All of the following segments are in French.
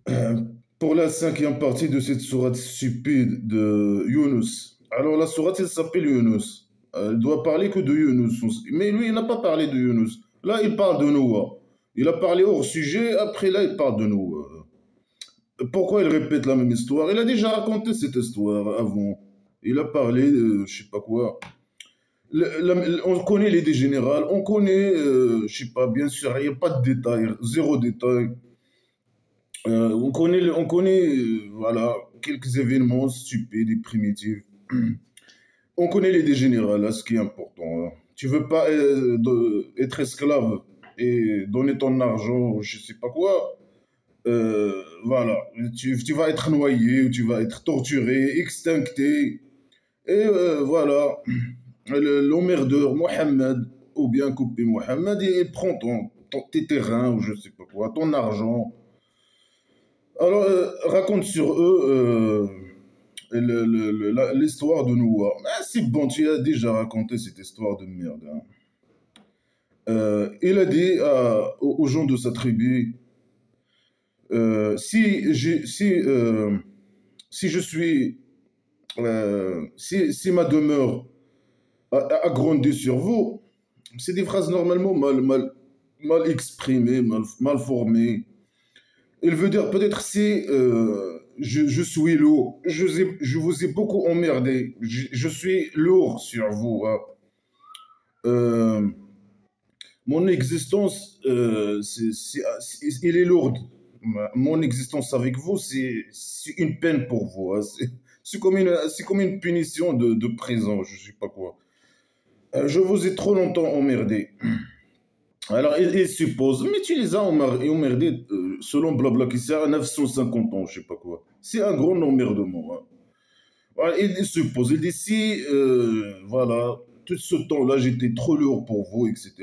Euh, Pour la cinquième partie de cette sourate stupide de Yunus. Alors la sourate, elle s'appelle Yunus. Elle doit parler que de Yunus. Mais lui, il n'a pas parlé de Yunus. Là, il parle de Noah. Il a parlé hors sujet, après là, il parle de Noah. Pourquoi il répète la même histoire? Il a déjà raconté cette histoire avant. Il a parlé de je sais pas quoi. On connaît l'idée générale, on connaît, je sais pas, bien sûr, il n'y a pas de détails, zéro détail. On connaît voilà, quelques événements stupides et primitifs. On connaît l'idée générale, là, ce qui est important. Hein. Tu veux pas être esclave et donner ton argent, je sais pas quoi. Voilà, tu vas être noyé, ou tu vas être torturé, extincté. Et voilà, l'emmerdeur Mohamed, ou bien coupé Mohamed, il prend tes terrains, ou je sais pas quoi, ton argent. Alors, raconte sur eux l'histoire de Noah. Ah, c'est bon, tu as déjà raconté cette histoire de merde. Hein. Il a dit aux gens de sa tribu, si je suis, si ma demeure a grandi sur vous, c'est des phrases normalement mal exprimées, mal formées. Il veut dire peut-être si je suis lourd, je vous ai beaucoup emmerdé, je suis lourd sur vous. Hein. Euh, Mon existence, il est lourde. Mon existence avec vous, c'est une peine pour vous. Hein. C'est comme une punition de prison, je sais pas quoi. Je vous ai trop longtemps emmerdé. Alors, il suppose, mais tu les as emmerdés selon Blabla qui sert à 950 ans, je sais pas quoi. C'est un grand emmerdement. Hein. Voilà, il suppose, il dit si, voilà, tout ce temps-là, j'étais trop lourd pour vous, etc.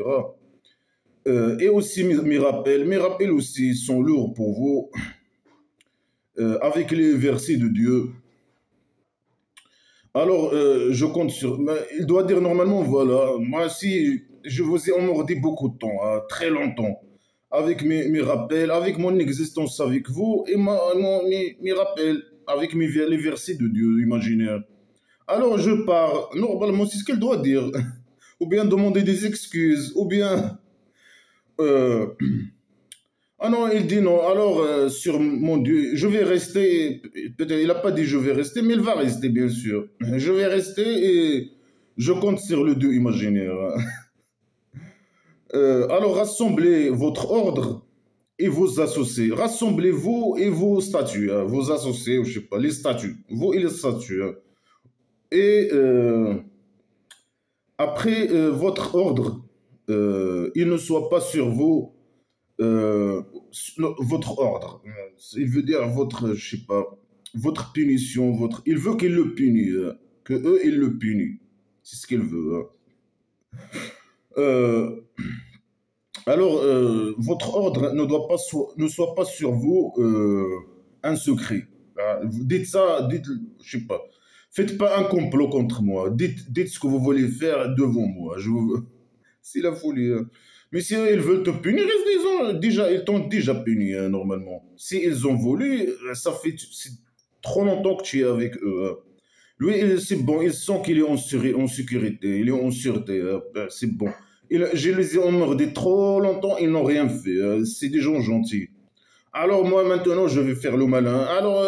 Et aussi mes rappels aussi sont lourds pour vous, avec les versets de Dieu. Alors, je compte sur. Mais il doit dire normalement, voilà, moi, si je vous ai emmerdé beaucoup de temps, hein, très longtemps, avec mes rappels, avec mon existence avec vous, et mes rappels, avec les versets de Dieu imaginaire. Alors, je pars. Normalement, c'est ce qu'elle doit dire. Ou bien demander des excuses, ou bien. euh, Ah non, il dit non. Alors, sur mon Dieu, je vais rester. Peut-être, il n'a pas dit je vais rester, mais il va rester, bien sûr. Je vais rester et je compte sur le Dieu imaginaire. Alors, rassemblez votre ordre et vos associés. Rassemblez-vous et vos statuts, hein, vos associés, je sais pas, les statuts. Vous et les statuts. Hein. Et après votre ordre, il ne soit pas sur vous euh, votre ordre. Il veut dire votre, je sais pas, votre punition, votre. Il veut qu'il le punisse, que eux ils le punissent. C'est ce qu'il veut. Hein. Euh, alors, votre ordre ne soit pas sur vous un secret. Dites ça, dites, je sais pas. Faites pas un complot contre moi. Dites ce que vous voulez faire devant moi. C'est la folie. Hein. Mais si ils veulent te punir, ils t'ont déjà puni, hein, normalement. Si ils ont voulu, c'est trop longtemps que tu es avec eux. Hein. Lui, c'est bon, il sent qu'il est en sécurité, il est en sûreté. Hein. Ben, c'est bon. Je les ai emmerdés trop longtemps, ils n'ont rien fait. Hein. C'est des gens gentils. Alors moi, maintenant, je vais faire le malin. Alors,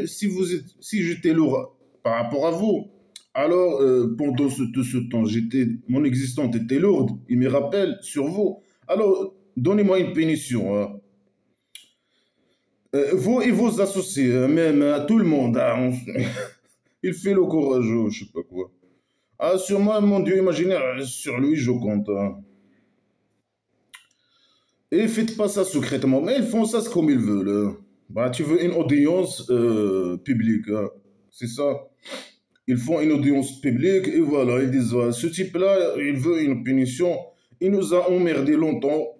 si j'étais lourd par rapport à vous, alors pendant tout ce temps, mon existence était lourde. Il me rappelle sur vous. Alors, donnez-moi une punition. Hein. Vous et vos associés, hein, même tout le monde. Hein, il fait le courageux, je sais pas quoi. Ah, sur moi, mon Dieu imaginaire, sur lui, je compte. Hein. Et faites pas ça secrètement, mais ils font ça comme ils veulent. Hein. Bah, tu veux une audience publique, hein. C'est ça. Ils font une audience publique et voilà, ils disent, voilà, ce type-là, il veut une punition. Il nous a emmerdé longtemps,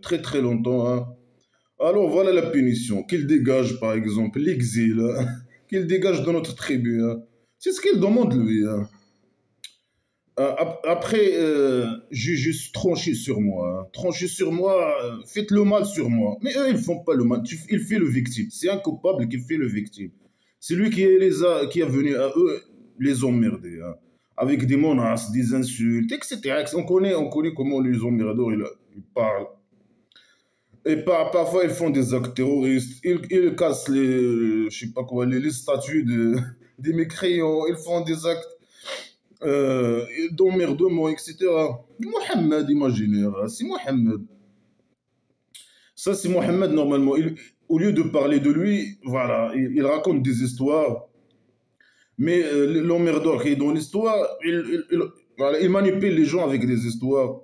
très très longtemps. Hein. Alors voilà la punition, qu'il dégage par exemple l'exil, hein. Qu'il dégage de notre tribu. Hein. C'est ce qu'il demande lui. Hein. Après, j'ai juste tranché sur moi. Hein. Tranché sur moi, faites le mal sur moi. Mais eux, ils font pas le mal. Il fait le victime. C'est un coupable qui fait le victime. C'est lui qui a venu à eux les emmerder. Hein. Avec des menaces, des insultes, etc. On connaît comment les emmerdeurs ils parlent. Et parfois, ils font des actes terroristes. Ils cassent je sais pas quoi, les statues des mécréants. Ils font des actes d'emmerdement, etc. Mohamed, imaginez, c'est Mohamed. Ça, c'est Mohamed, normalement. Au lieu de parler de lui, voilà, il raconte des histoires. Mais l'emmerdeur qui est dans l'histoire, voilà, il manipule les gens avec des histoires.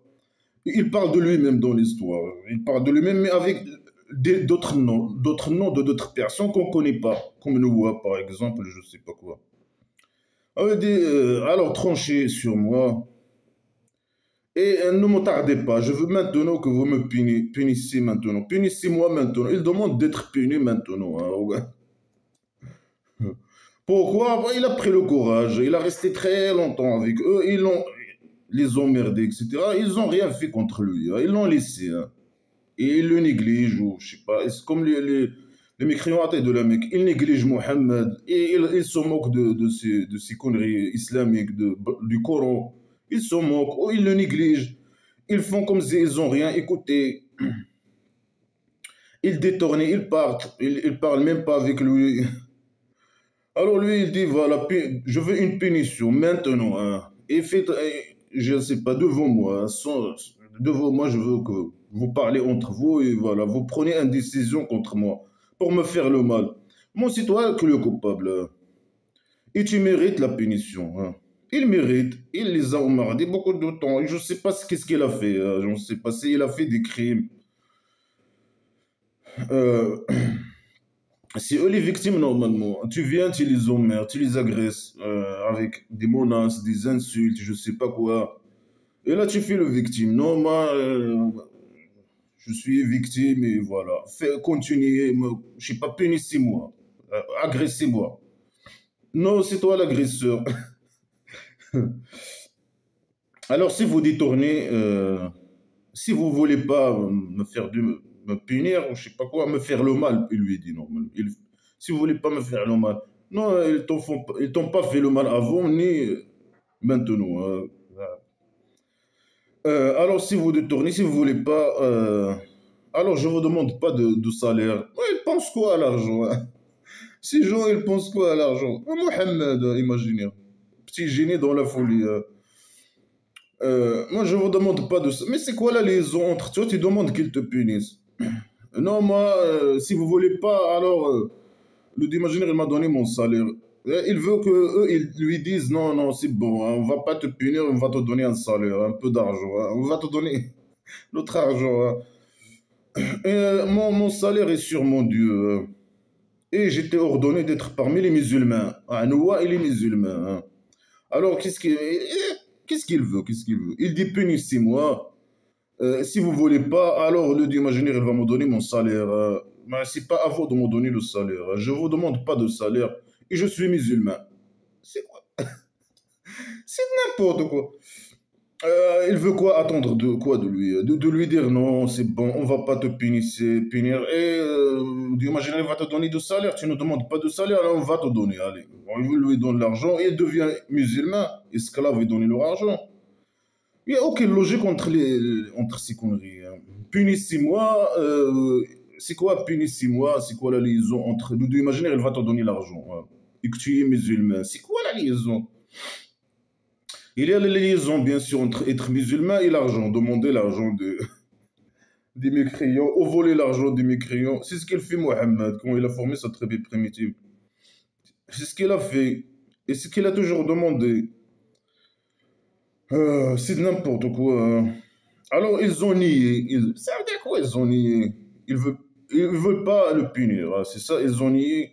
Il parle de lui-même dans l'histoire. Il parle de lui-même, mais avec d'autres noms de d'autres personnes qu'on ne connaît pas. Comme Noua, par exemple, je ne sais pas quoi. Alors, tranchez sur moi. Et ne me tardez pas, je veux maintenant que vous me punissiez maintenant. Punissez-moi maintenant. Il demande d'être puni maintenant. Hein, ouais. Pourquoi? Bah, il a pris le courage. Il a resté très longtemps avec eux. Les emmerdés, etc. Ils n'ont rien fait contre lui. Hein, ils l'ont laissé. Hein, et ils le négligent, ou je sais pas. C'est comme les mécréants à tête de la Mecque. Ils négligent Mohammed. Et ils se moquent de ces conneries islamiques, du Coran. Ils se moquent, ou ils le négligent. Ils font comme s'ils n'ont rien écouté. Ils détournent, ils partent. Ils parlent même pas avec lui. Alors lui, il dit, voilà, je veux une punition maintenant. Hein. Et faites, je ne sais pas, devant moi. Hein, devant moi, je veux que vous parlez entre vous et voilà, vous prenez une décision contre moi pour me faire le mal. Moi, c'est toi que le coupable. Hein. Et tu mérites la punition. Hein. Il mérite. Il les a emmerdés beaucoup de temps. Je ne sais pas qu'est-ce qu'il a fait. Hein. Je ne sais pas s'il a fait des crimes. Euh, c'est eux les victimes normalement. Tu viens, tu les emmerdes, tu les agresses avec des menaces, des insultes, je ne sais pas quoi. Et là, tu fais le victime. Non, moi, je suis victime et voilà. Continuez, je ne sais pas, punissez-moi, agressez-moi. Non, c'est toi l'agresseur. Alors, si vous détournez, si vous voulez pas me punir, ou je sais pas quoi, me faire le mal, il lui dit normalement. Si vous voulez pas me faire le mal, non, ils t'ont pas fait le mal avant ni maintenant. Hein. Alors, si vous détournez, si vous voulez pas, alors je vous demande pas de salaire. Ouais, ils pensent quoi à l'argent? Hein. Ces gens, ils pensent quoi à l'argent? Mohamed, imaginez. Petit génie dans la folie. Hein. Moi, je vous demande pas de ça. Mais c'est quoi la liaison entre toi? Tu demandes qu'ils te punissent. Non, moi, si vous voulez pas, alors le imaginaire, il m'a donné mon salaire. Il veut que eux, ils lui disent non, non, c'est bon, hein, on va pas te punir, on va te donner un salaire, un peu d'argent, hein, on va te donner notre argent. Hein. Et, mon salaire est sur mon Dieu. Et j'étais ordonné d'être parmi les musulmans. Ah, Noua et les musulmans. Hein. Alors, qu'est-ce qu'il veut? Qu'est-ce qu'il veut? Il dit punissez-moi. Si vous voulez pas, alors le Dieu imaginaire, il va me donner mon salaire. Mais c'est pas à vous de me donner le salaire. Je vous demande pas de salaire. Et je suis musulman. C'est quoi? C'est n'importe quoi. Il veut quoi attendre de quoi de lui? De lui dire non, c'est bon, on va pas te punir. Et Dieu imaginaire, il va te donner du salaire. Tu ne demandes pas de salaire, alors on va te donner. Allez, on lui donne l'argent et il devient musulman. Esclave, il donne leur argent. Il n'y a aucune logique entre ces conneries. Hein. Punissez-moi. C'est quoi punissez-moi? C'est quoi la liaison entre. De imaginaire, elle va te donner l'argent. Hein. Et que tu es musulman. C'est quoi la liaison? Il y a la liaison, bien sûr, entre être musulman et l'argent. Demander l'argent des mécréants, ou voler l'argent des mécréants. C'est ce qu'il fait Mohammed quand il a formé sa tribu primitive. C'est ce qu'il a fait. Et ce qu'il a toujours demandé. C'est n'importe quoi. Hein. Alors, ils ont nié. Ça veut dire quoi, ils ont nié? Ils veulent pas le punir. Hein, c'est ça, ils ont nié.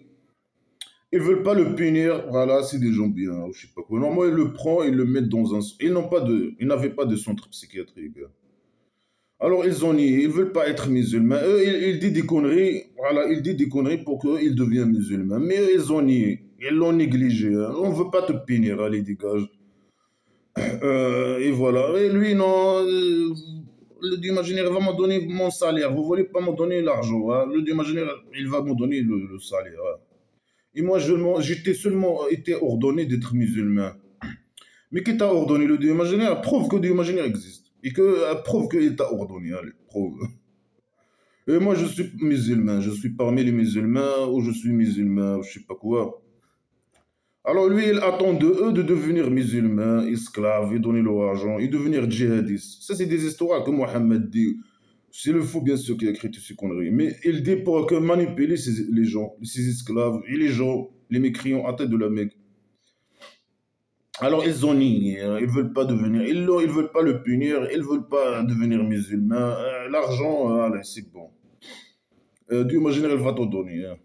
Ils veulent pas le punir. Voilà, c'est des gens bien. Je sais pas quoi. Normalement, ils le prennent, ils le mettent dans un. Ils n'avaient pas de centre psychiatrique. Hein. Alors, ils ont nié. Ils veulent pas être musulmans. Eux, ils disent des conneries. Voilà, ils disent des conneries pour qu'ils deviennent musulmans. Mais eux, ils ont nié. Ils l'ont négligé. Hein. On veut pas te punir. Allez, dégage. Et voilà. Et lui, non, le Dieu imaginaire va me donner mon salaire. Vous voulez pas me donner l'argent, hein. Le Dieu imaginaire, il va me donner le salaire, hein. Et moi, j'étais seulement été ordonné d'être musulman. Mais qui t'a ordonné le Dieu imaginaire? Prouve que le Dieu imaginaire existe. Et que prouve qu'il t'a ordonné. Allez, prouve. Et moi, je suis musulman. Je suis parmi les musulmans, ou je suis musulman, ou je sais pas quoi. Alors lui, il attend de eux de devenir musulmans, esclaves, et donner leur argent, et devenir djihadistes. Ça, c'est des histoires que Mohammed dit. C'est le fou, bien sûr, qui a écrit toutes ces conneries. Mais il dit pour que manipuler les gens, ces esclaves, et les gens, les mécréants à tête de la Mecque. Alors ils ont nié, hein. Ils veulent pas devenir, ils veulent pas le punir, ils veulent pas devenir musulmans. L'argent, allez, c'est bon. Dieu imaginaire, il va te donner, hein.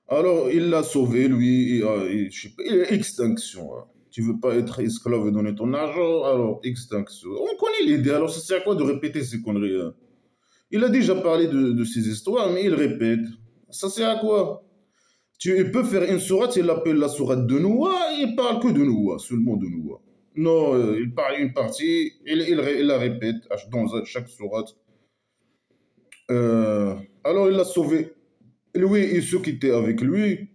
Alors il l'a sauvé, lui, je sais pas, il est extinction, hein. Tu veux pas être esclave et donner ton argent, alors extinction. On connaît l'idée, alors ça sert à quoi de répéter ces conneries, hein? Il a déjà parlé de ces histoires, mais il répète. Ça sert à quoi? Il peut faire une sourate, il l'appelle la sourate de Noah, il parle que de Noah, seulement de Noah. Non, il parle une partie, il la répète dans chaque sourate. Euh, alors il l'a sauvé, lui et ceux qui étaient avec lui,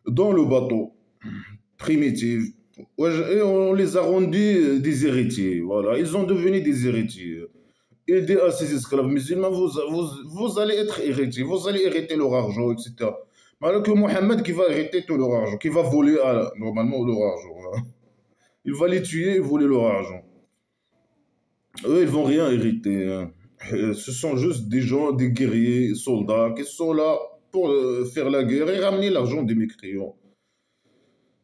dans le bateau primitif. Ouais, et on les a rendus des héritiers, voilà. Ils ont devenu des héritiers. Il dit à ces esclaves musulmans, vous allez être héritiers, vous allez hériter leur argent, etc. Alors que Mohammed qui va hériter tout leur argent, qui va voler normalement leur argent, hein. Il va les tuer et voler leur argent. Eux, ils vont rien hériter, hein. Ce sont juste des gens, des guerriers, soldats, qui sont là pour faire la guerre et ramener l'argent des mécréants.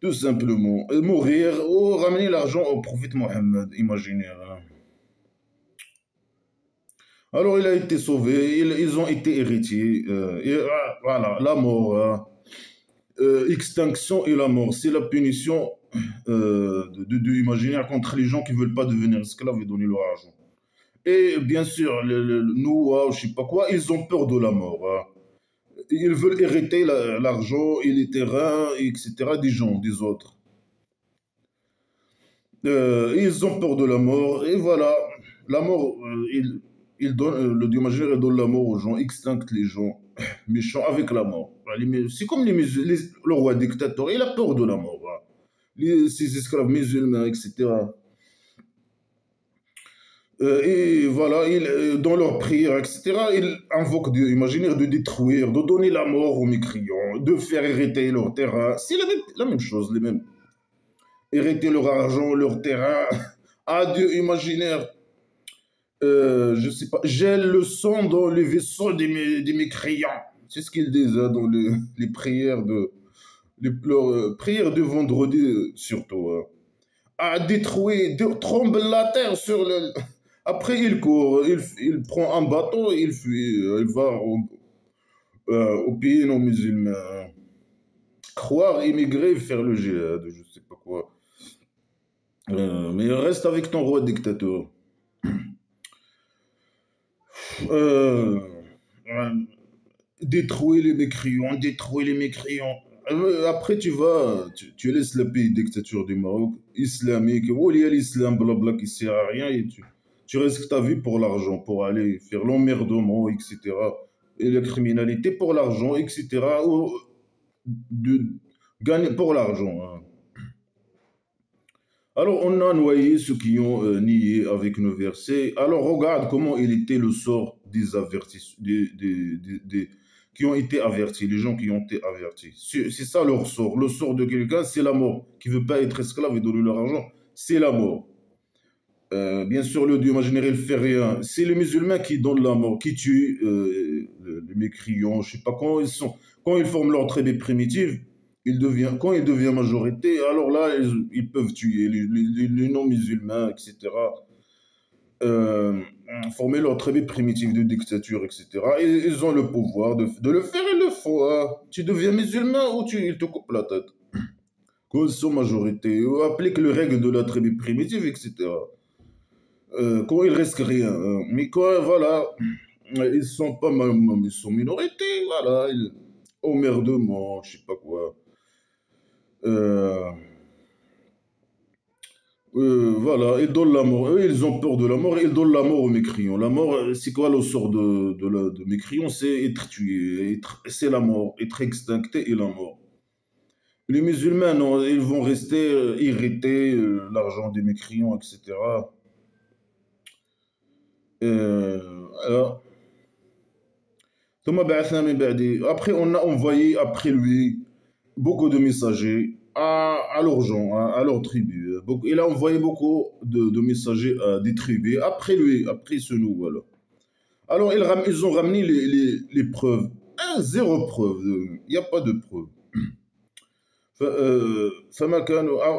Tout simplement. Et mourir ou ramener l'argent au prophète Mohammed, imaginez, hein. Alors il a été sauvé, ils ont été héritiers. Voilà, la mort, hein. Extinction et la mort, c'est la punition de l'imaginaire contre les gens qui ne veulent pas devenir esclaves et donner leur argent. Et bien sûr, nous, je sais pas quoi, ils ont peur de la mort, hein. Ils veulent hériter l'argent et les terrains, etc. des gens, des autres. Ils ont peur de la mort, et voilà, la mort, il donne, le Dieu imaginaire il donne la mort aux gens, extincte les gens méchants avec la mort. C'est comme le roi dictateur, il a peur de la mort, hein. Ces esclaves musulmans, etc. Et voilà, dans leurs prières, etc., ils invoquent Dieu imaginaire de détruire, de donner la mort aux mécréants, de faire hériter leur terrain. C'est la même chose, les mêmes. Hériter leur argent, leur terrain à Dieu imaginaire. Je sais pas, gèle le sang dans les vaisseaux des mécréants. C'est ce qu'ils disent, hein, dans les prières leurs prières de vendredi, surtout, hein. À détruire, tremble la terre sur le. Après, il court, il prend un bateau et il fuit. Il va au pays non musulman. Croire, immigrer, faire le djihad, je sais pas quoi. Mais reste avec ton roi dictateur. Euh, euh, Détruire les mécréants, détruire les mécréants. Après, tu laisses le pays dictature du Maroc, islamique, où il y a l'islam, blabla, qui sert à rien, et tu risques ta vie pour l'argent, pour aller faire l'emmerdement, etc. Et la criminalité pour l'argent, etc. Ou de gagner pour l'argent, hein. Alors, on a noyé ceux qui ont nié avec nos versets. Alors, regarde comment il était le sort des avertis, qui ont été avertis, les gens qui ont été avertis. C'est ça leur sort. Le sort de quelqu'un, c'est la mort. Qui ne veut pas être esclave et donner leur argent, c'est la mort. Bien sûr, le Dieu imaginaire, il ne fait rien. C'est les musulmans qui donnent la mort, qui tuent les mécréants, je ne sais pas, quand ils forment leur tribu primitive, quand ils deviennent majorité, alors là, ils peuvent tuer les non-musulmans, etc. Euh, Former leur tribu primitive de dictature, etc. Et ils ont le pouvoir de le faire, ils le font, hein. Tu deviens musulman ou ils te coupent la tête. Quand ils sont majorité, ou appliquent les règles de la tribu primitive, etc. Quand ils risquent rien, hein. Mais quoi, voilà, ils sont pas mal, ils sont minorités, voilà, emmerdement, je sais pas quoi. Euh, Voilà, ils donnent la mort. Eux, ils ont peur de la mort et ils donnent la mort aux mécréants. La mort, c'est quoi le sort de mécréant? C'est être tué, c'est la mort, être extincté et la mort. Les musulmans, non, ils vont rester irrités, l'argent des mécréants, etc. Alors, après, on a envoyé après lui beaucoup de messagers à leurs gens, à leur tribu. Il a envoyé beaucoup de messagers à des tribus après lui, après ce nous, voilà. Alors, ils ont ramené les preuves. Zéro preuve. Il n'y a pas de preuve.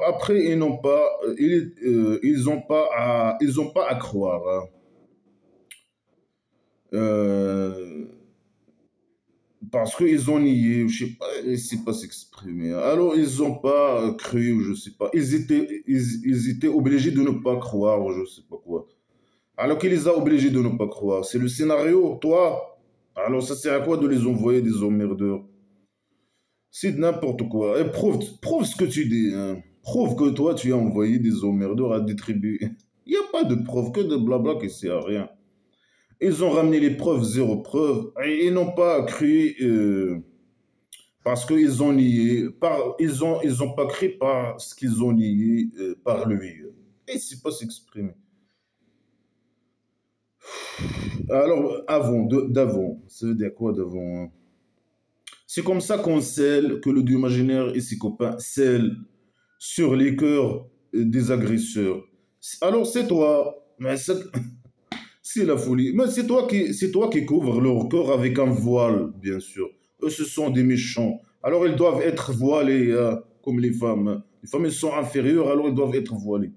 Après, ils ont pas à croire, hein. Euh, Parce qu'ils ont nié, je sais pas, ils ne savent pas s'exprimer. Alors, ils n'ont pas cru, ou je sais pas. Ils étaient obligés de ne pas croire, ou je sais pas quoi. Alors qu'il les a obligés de ne pas croire. C'est le scénario, toi. Alors, ça sert à quoi de les envoyer des emmerdeurs? C'est n'importe quoi. Et prouve ce que tu dis, hein. Prouve que toi, tu as envoyé des emmerdeurs à des tribus. Il n'y a pas de preuve, que de blabla qui sert à rien. Ils ont ramené les preuves, zéro preuve. Et ils n'ont pas cru. Parce qu'ils ont nié, ils ont pas cru par ce qu'ils ont nié par lui. Et c'est pas s'exprimer. Alors, d'avant, ça veut dire quoi d'avant, hein? C'est comme ça qu'on scelle, que le Dieu imaginaire et ses copains scellent sur les cœurs des agresseurs. Alors, c'est toi, mais c'est la folie. Mais c'est toi qui couvres leur corps avec un voile, bien sûr. Eux, ce sont des méchants. Alors, ils doivent être voilés, comme les femmes. Les femmes, elles sont inférieures, alors ils doivent être voilés.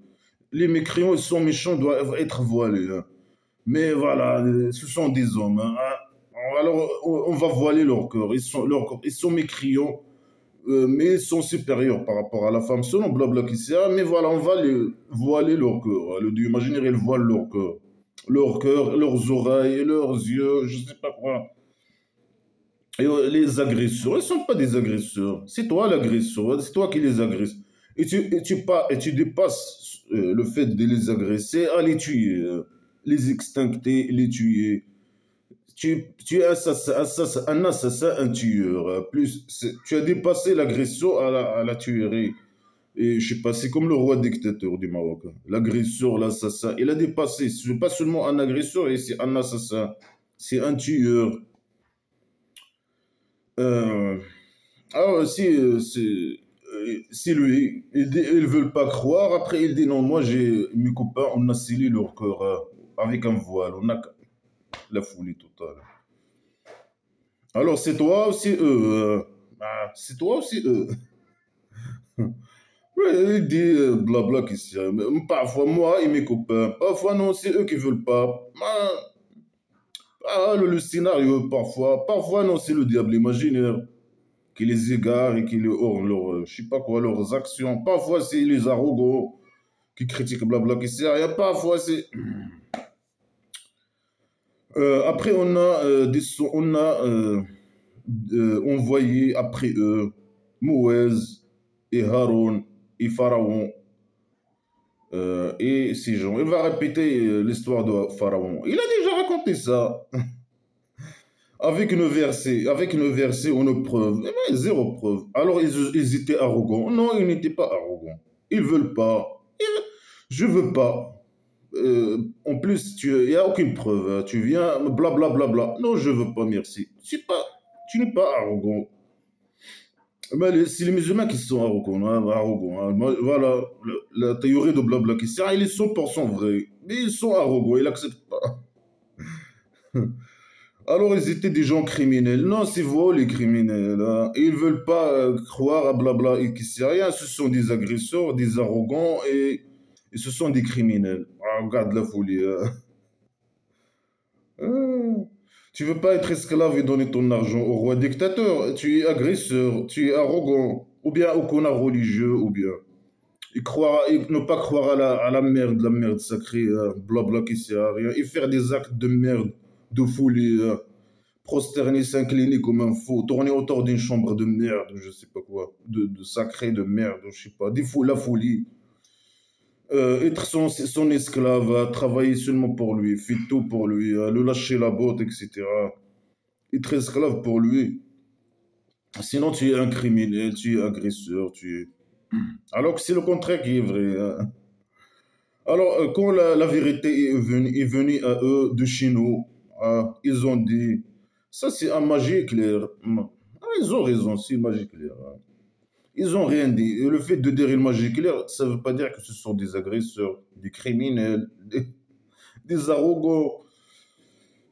Les mécréants, ils sont méchants, doivent être voilés, hein. Mais voilà, ce sont des hommes, hein. Alors, on va voiler leur corps. Ils sont mécréants, mais ils sont supérieurs par rapport à la femme, selon blabla qui sert. Mais voilà, on va voiler leur corps. Le Dieu imaginaire, il voile leur cœur, leurs oreilles, leurs yeux, je sais pas quoi. Et les agresseurs, ils ne sont pas des agresseurs. C'est toi l'agresseur, c'est toi qui les agresses. Et tu dépasses le fait de les agresser à les tuer, les extincter, les tuer. Tu es un assassin, un tueur. Tu as dépassé l'agression à la tuerie. Et je sais pas, c'est comme le roi dictateur du Maroc, hein. L'agresseur, l'assassin, il a dépassé. C'est pas seulement un agresseur, et c'est un assassin. C'est un tueur. Euh, alors, c'est lui. Ils veulent pas croire. Après, il dit non, moi, mes copains, on a scellé leur cœur avec un voile. On a la folie totale. Alors, c'est toi aussi eux. C'est toi aussi eux. Oui, il dit blabla qui sait. Parfois moi et mes copains. Parfois non, c'est eux qui veulent pas. Le scénario, parfois. Parfois non, c'est le diable imaginaire qui les égare et qui les orne je sais pas quoi, leurs actions. Parfois c'est les arrogants qui critiquent blabla qui sait rien. Parfois c'est. Après on a envoyé après eux Mouez et Haroun et Pharaon. Et ces gens, il va répéter l'histoire de Pharaon. Il a déjà raconté ça avec une versée ou une preuve. Eh ben, zéro preuve. Alors ils étaient arrogants. Non, ils n'étaient pas arrogants. Ils veulent pas. Je veux pas. En plus, il n'y a aucune preuve, hein. Tu viens, blablabla. Bla, bla, bla. Non, je veux pas, merci. Tu n'es pas arrogant. Ben, c'est les musulmans qui sont arrogants, hein, arrogants, hein. Voilà, la théorie de blabla qui sert, il est 100% vrai. Mais ils sont arrogants, ils n'acceptent pas. Alors, ils étaient des gens criminels. Non, c'est vous les criminels, hein. Ils ne veulent pas croire à blabla et qui sait rien. Ce sont des agresseurs, des arrogants et ce sont des criminels. Ah, regarde la folie, hein. Ah. Tu veux pas être esclave et donner ton argent au roi dictateur. Tu es agresseur, tu es arrogant, ou bien au connard religieux, ou bien. Et ne pas croire à la merde sacrée, blabla qui sert à rien, et faire des actes de merde, de folie, prosterner, s'incliner comme un faux, tourner autour d'une chambre de merde, je sais pas quoi, de sacré, de merde, je sais pas, la folie. être son esclave, travailler seulement pour lui, faire tout pour lui, le lâcher la botte, etc. Être esclave pour lui. Sinon, tu es un criminel, tu es agresseur, tu es... Alors que c'est le contraire qui est vrai, hein. Alors, quand la vérité est venue à eux de chez nous, ils ont dit, ça c'est un magie éclair. Ils ont raison, c'est magie éclair, hein. Ils n'ont rien dit. Et le fait de dire une magie éclair, ça ne veut pas dire que ce sont des agresseurs, des criminels, des arrogants.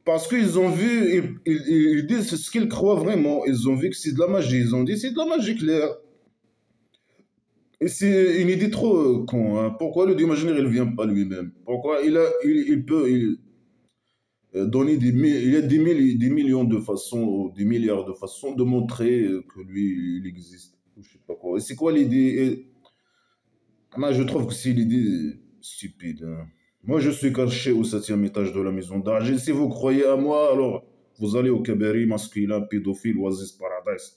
Parce qu'ils ont vu, ils disent ce qu'ils croient vraiment. Ils ont vu que c'est de la magie. Ils ont dit c'est de la magie claire. Et c'est une idée trop con, hein. Pourquoi le Dieu imaginaire il ne vient pas lui-même? Pourquoi il peut donner il y a des millions de façons, des milliards de façons de montrer que lui, il existe. Je sais pas quoi. Et c'est quoi l'idée? Moi, je trouve que c'est l'idée stupide, hein. Moi, je suis caché au septième étage de la maison d'Argile. Si vous croyez à moi, alors vous allez au cabaret masculin, pédophile, Oasis Paradise.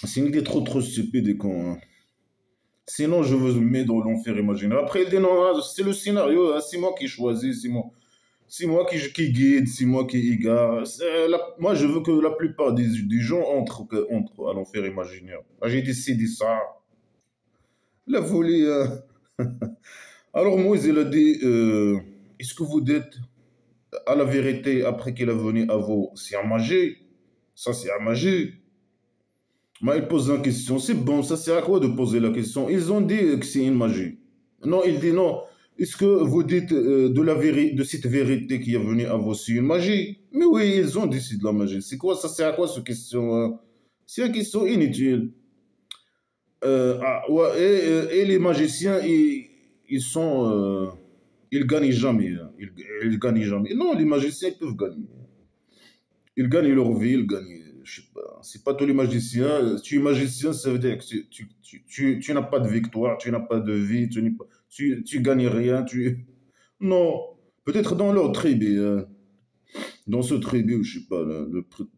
C'est une idée trop stupide et con, hein. Sinon, je vous mets dans l'enfer imaginaire. Après, il dit non, hein, c'est le scénario, hein, c'est moi qui choisis, c'est moi qui guide, c'est moi qui égare. Moi, je veux que la plupart des gens entrent à l'enfer imaginaire. Ah, j'ai décidé ça. La folie, hein. Alors Moïse, il a dit, est-ce que vous dites à la vérité après qu'il est venu à vous? C'est un magie. Ça, c'est un magie. Mais il pose la question. C'est bon, ça sert à quoi de poser la question? Ils ont dit que c'est une magie. Non, il dit non. Est-ce que vous dites de cette vérité qui est venue à vous, c'est une magie? Mais oui, ils ont dit c'est de la magie. C'est quoi, ça sert à quoi cette question, hein? C'est une question inutile. Ouais, et les magiciens, ils sont... ils gagnent jamais, hein. Ils gagnent jamais. Non, les magiciens, ils peuvent gagner. Ils gagnent leur vie, ils gagnent. Je sais pas. C'est pas tous les magiciens. Tu es magicien, ça veut dire que tu n'as pas de victoire, tu n'as pas de vie, tu gagnes rien. Non. Peut-être dans leur tribu, hein. Dans ce tribu, je sais pas, là,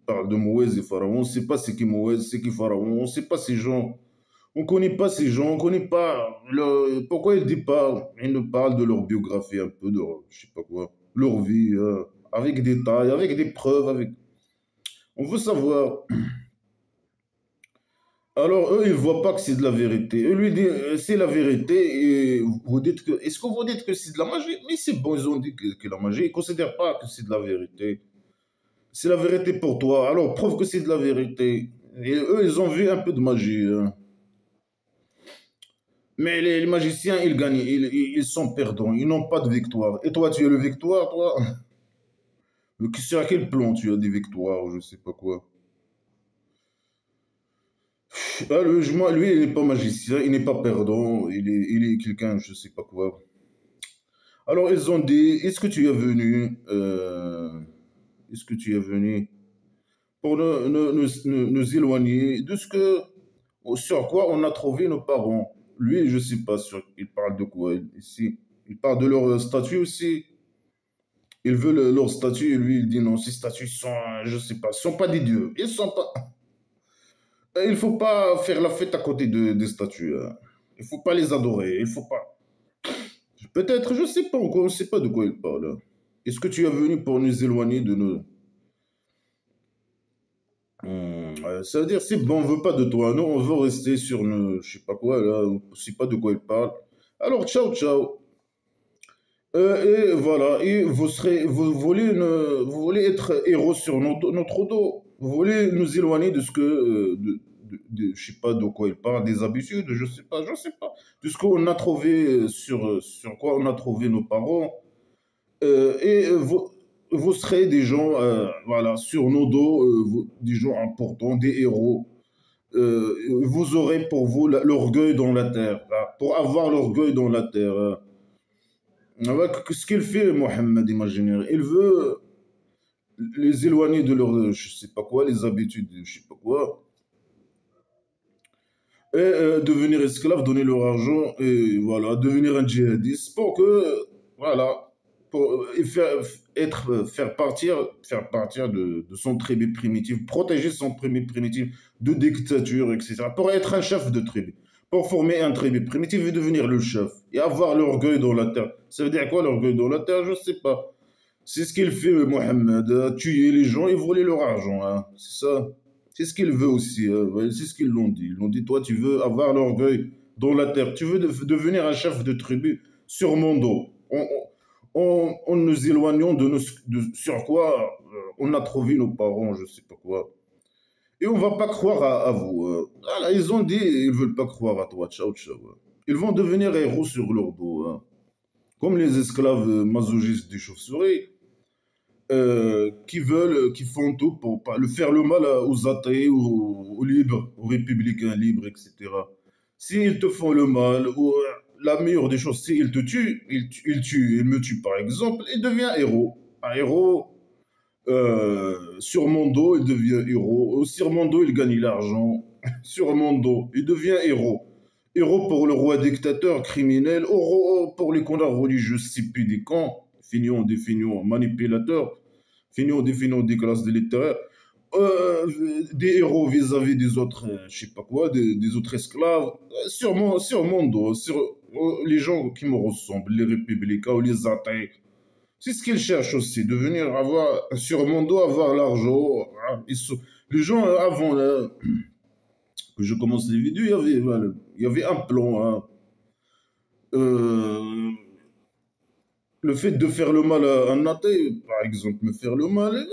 parle de Moïse et Pharaon. On ne sait pas c'est qui Moïse, c'est qui Pharaon. On ne sait pas ces gens. On ne connaît pas ces gens, on ne connaît pas pourquoi ils ne disent pas, ils nous parlent de leur biographie un peu, de, je sais pas quoi, leur vie, avec des détails, avec des preuves, avec... On veut savoir. Alors, eux, ils ne voient pas que c'est de la vérité. Eux lui disent, c'est la vérité, et vous dites que... Est-ce que vous dites que c'est de la magie? Mais c'est bon, ils ont dit que la magie, ils ne considèrent pas que c'est de la vérité. C'est la vérité pour toi, alors prouve que c'est de la vérité. Et eux, ils ont vu un peu de magie, hein. Mais les magiciens, ils gagnent, ils sont perdants, ils n'ont pas de victoire. Et toi, tu as le victoire, toi? Sur quel plan tu as des victoires, je sais pas quoi. Ah, lui, il n'est pas magicien, il n'est pas perdant, il est quelqu'un, je sais pas quoi. Alors, ils ont dit, est-ce que tu es venu pour nous éloigner de ce que, sur quoi on a trouvé nos parents? Lui, je sais pas, il parle de quoi ici. Il parle de leur statut aussi. Ils veulent leur statut et lui, il dit non, ces statuts sont, je sais pas, sont pas des dieux. Ils sont pas. Il faut pas faire la fête à côté des statues, hein. Il faut pas les adorer. Il faut pas. Peut-être, je sais pas encore, on sait pas de quoi il parle, hein. Est-ce que tu es venu pour nous éloigner de nous? Ça veut dire, c'est bon, on veut pas de toi. Nous, on veut rester sur nous, je sais pas quoi, là. On sait pas de quoi il parle. Alors, ciao, ciao. Et voilà, et vous voulez être héros sur notre dos. Vous voulez nous éloigner de ce que, je sais pas de quoi il parle, des habitudes, je sais pas, de ce qu'on a trouvé sur quoi on a trouvé nos parents. Et vous serez des gens, voilà, sur nos dos, des gens importants, des héros. Vous aurez pour vous l'orgueil dans la terre, hein, pour avoir l'orgueil dans la terre, hein. Ouais, ce qu'il fait, Mohamed, imaginaire, il veut les éloigner de leur, je sais pas quoi, les habitudes, je sais pas quoi, et devenir esclave, donner leur argent, et voilà, devenir un djihadiste pour que, voilà, pour faire partir de son tribu primitif, protéger son tribu primitif de dictature, etc., pour être un chef de tribu. pour former un tribu primitif et devenir le chef et avoir l'orgueil dans la terre. Ça veut dire quoi l'orgueil dans la terre? Je ne sais pas. C'est ce qu'il fait, Mohamed, tuer les gens et voler leur argent. Hein. C'est ça. C'est ce qu'il veut aussi. Ouais, c'est ce qu'ils l'ont dit. Ils l'ont dit, toi, tu veux avoir l'orgueil dans la terre. Tu veux devenir un chef de tribu sur mon dos. En nous éloignant sur quoi on a trouvé nos parents, je ne sais pas quoi. Et on va pas croire à vous. Voilà, ils ont dit, ils veulent pas croire à toi. Ciao, ciao. Ils vont devenir héros sur leur dos. Hein. Comme les esclaves masochistes des chauves-souris qui font tout pour pas faire le mal aux athées, aux libres, aux républicains libres, etc. S'ils te font le mal, ou la meilleure des choses, s'ils te tuent, il me tue par exemple, il devient héros. Un héros sur mon dos, il devient héros. Sur mon dos, il gagne l'argent. Sur mon dos, il devient héros. Héros pour le roi dictateur criminel, héros pour les connards religieux sipidicants, des feignants manipulateurs, des classes littéraires, des héros vis-à-vis des autres, je sais pas quoi, des autres esclaves, sur mon dos, sur les gens qui me ressemblent, les républicains ou les athées. C'est ce qu'ils cherchent aussi, de venir avoir sur mon dos, avoir l'argent. Hein. Les gens, avant que je commence les vidéos, voilà, il y avait un plan. Hein. Euh, le fait de faire le mal à un athée, par exemple, me faire le mal,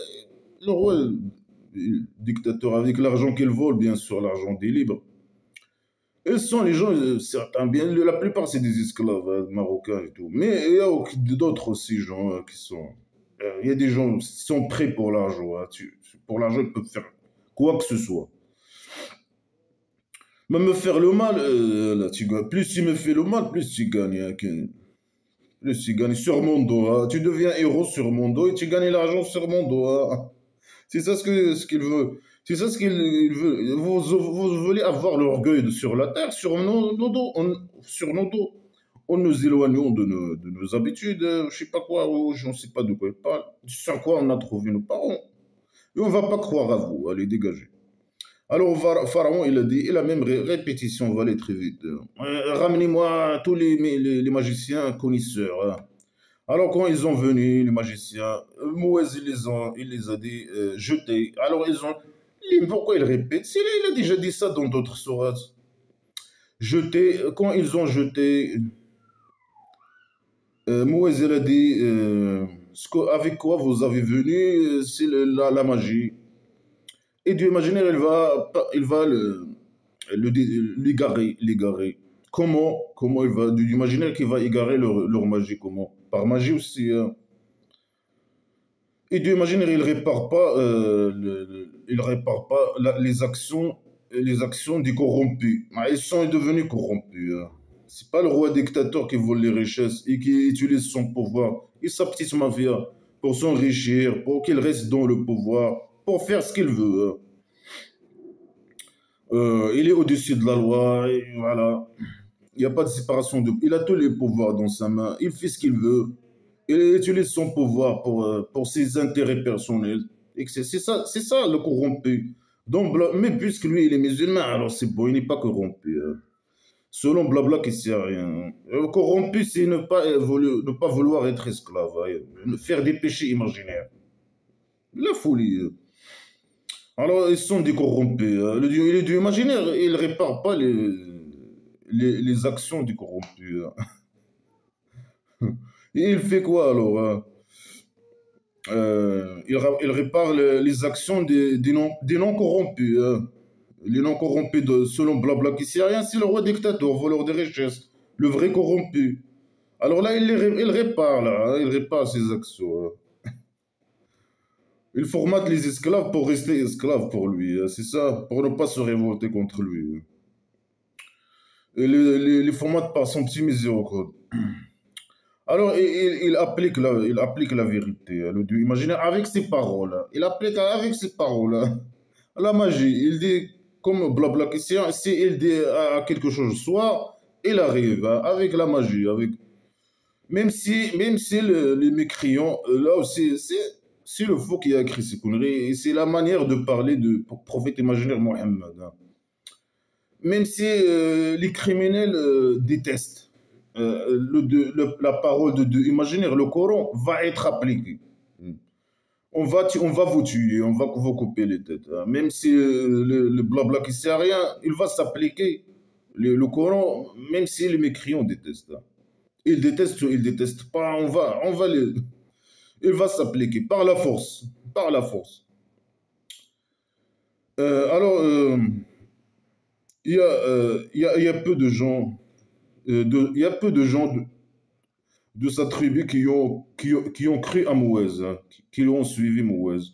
le roi, le dictateur avec l'argent qu'il vole, bien sûr, l'argent des libres. Et ce sont les gens, certains, bien, la plupart c'est des esclaves marocains et tout. Mais il y a d'autres aussi gens qui sont. Il y a des gens qui sont prêts pour l'argent. Hein. Pour l'argent, ils peuvent faire quoi que ce soit. Mais me faire le mal, là, tu gagnes. Plus tu me fais le mal, plus tu gagnes. Hein, plus tu gagnes sur mon dos. Hein. Tu deviens héros sur mon dos et tu gagnes l'argent sur mon dos. Hein. C'est ça ce qu'il veut. C'est ça ce qu'il veut. Vous voulez avoir l'orgueil sur la terre, sur nos dos. Sur nos dos. En nous éloignons de nos habitudes, je sais pas quoi, je ne sais pas de quoi il parle. Sur quoi on a trouvé nos parents. Et on ne va pas croire à vous. Allez, dégagez. Alors, Pharaon, il a dit, et la même répétition va aller très vite. Ramenez-moi tous les magiciens connaisseurs. Hein. Alors, quand ils ont venu, les magiciens, Moïse, il les a dit jeter. Alors, ils ont. Pourquoi il répète? Il a déjà dit ça dans d'autres sourates. Jeter, quand ils ont jeté, Moïse, il a dit avec quoi vous avez venu, c'est la magie. Et Dieu imaginaire, il va l'égarer. Comment il va, Dieu imaginaire qu'il va égarer leur magie, comment? Par magie aussi. Hein. Et Dieu imaginaire, il répare pas les actions des corrompus. Ah, ils sont devenus corrompus. Hein. C'est pas le roi dictateur qui vole les richesses et qui utilise son pouvoir et sa petite mafia pour s'enrichir, pour qu'il reste dans le pouvoir, pour faire ce qu'il veut. Hein. Il est au-dessus de la loi, et voilà. Il n'y a pas de séparation de. Il a tous les pouvoirs dans sa main. Il fait ce qu'il veut. Il utilise son pouvoir pour ses intérêts personnels. Et c'est ça le corrompu. Donc, mais puisque lui, il est musulman, alors c'est bon, il n'est pas corrompu. Hein. Selon Blabla, qui ne sait rien. Corrompu, c'est ne pas vouloir être esclave, hein, faire des péchés imaginaires. La folie. Alors, ils sont des corrompus. Hein. Le Dieu imaginaire, il ne répare pas les actions des corrompus. Hein. Et il fait quoi alors? Hein? Il répare les actions des non corrompus. Hein. Les non corrompus, selon Blabla qui sait rien, c'est le roi dictateur, voleur de richesses, le vrai corrompu. Alors là, il répare, là, hein, il répare ses actions. Hein. Il formate les esclaves pour rester esclaves pour lui, hein, c'est ça, pour ne pas se révolter contre lui. Hein. Et les formate par son petit miséricorde. Alors, il applique la vérité, hein, le Dieu imaginaire, avec ses paroles. Hein. Il applique avec ses paroles hein, la magie. Il dit, comme Blabla question, si il dit à quelque chose soit, il arrive hein, avec la magie. Même si les mécréants, là aussi, c'est le faux qui a écrit ces conneries. Et c'est la manière de parler du prophète imaginaire Mohammed. Hein. même si les criminels détestent la parole de Dieu imaginaire, le Coran va être appliqué. On va vous tuer, on va vous couper les têtes, hein. Même si le blabla qui sert à rien, il va s'appliquer. Le Coran, même si les mécréants détestent, hein. Ils détestent pas, on va les... Il va s'appliquer par la force, par la force. Alors, il y a peu de gens, il y a peu de gens de sa tribu qui ont cru à Mouez, hein, qui l'ont suivi Mouez.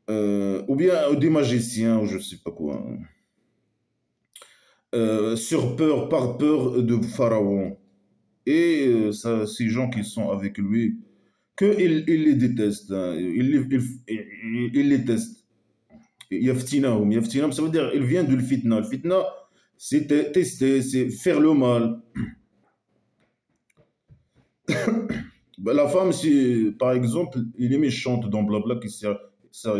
Ou bien des magiciens, ou je sais pas quoi, hein. Sur peur, par peur de Pharaon. Et ça, ces gens qui sont avec lui, il les déteste, hein, il les teste. Yaftinahum, Yaftinahum, ça veut dire, il vient de le fitna. Le fitna, c'est tester, c'est faire le mal. Ben, la femme, si par exemple, il est méchante dans Blabla,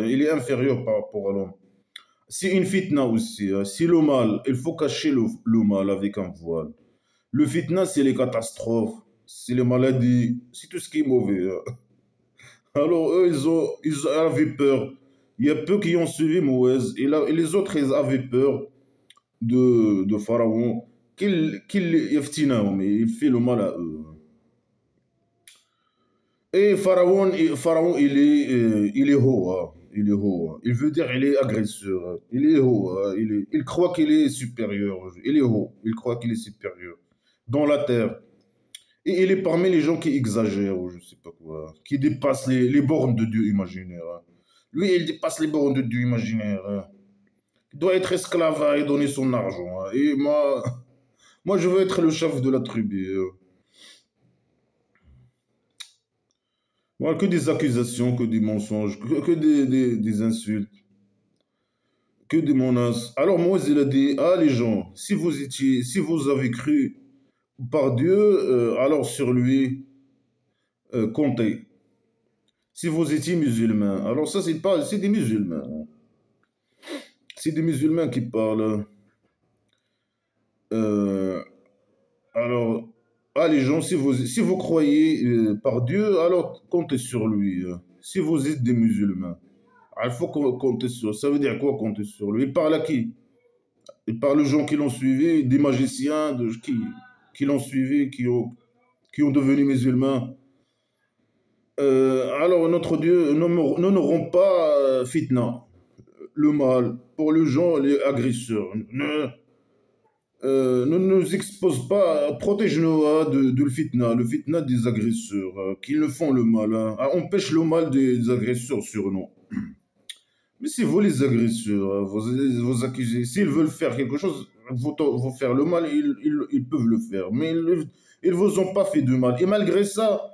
il est inférieur par rapport à l'homme. C'est une fitna aussi, hein. Si le mal, il faut cacher le mal avec un voile. Le fitna, c'est les catastrophes, c'est les maladies, c'est tout ce qui est mauvais, hein. Alors, eux, ils avaient peur. Il y a peu qui ont suivi Moïse, et les autres, ils avaient peur de Pharaon, mais il fait le mal à eux. Et Pharaon il est haut, hein. Il est haut, hein. Il veut dire il est agresseur, hein. Il est haut, hein. Il croit qu'il est supérieur. Il est haut. Il croit qu'il est supérieur dans la terre. Et il est parmi les gens qui exagèrent, ou je sais pas quoi, qui dépassent les bornes de Dieu imaginaire, hein. Lui, il dépasse les bornes de Dieu imaginaire, hein. Il doit être esclave, hein, et donner son argent, hein. Et moi, je veux être le chef de la tribu, hein. Voilà, que des accusations, que des mensonges, que des insultes, que des menaces. Alors Moïse, il a dit, ah les gens, si vous avez cru par Dieu, alors sur lui, comptez. Si vous étiez musulman, alors ça c'est pas, c'est des musulmans, hein. C'est des musulmans qui parlent. Euh, alors, ah les gens, si vous croyez par Dieu, alors comptez sur lui, hein. Si vous êtes des musulmans. Ah, il faut compter sur. Ça veut dire quoi compter sur lui? Il parle à qui? Il parle aux gens qui l'ont suivi, des magiciens qui l'ont suivi, qui ont devenu musulmans. Alors notre Dieu, nous n'aurons pas fitna, le mal, pour les gens, les agresseurs. Ne nous expose pas, protège-nous, hein, de le fitna des agresseurs, qui ne font le mal, hein. Ah, empêche le mal des agresseurs sur nous. Mais si vous les agresseurs, hein, vous accusez, s'ils veulent faire quelque chose, vous faire le mal, ils peuvent le faire. Mais ils vous ont pas fait de mal. Et malgré ça,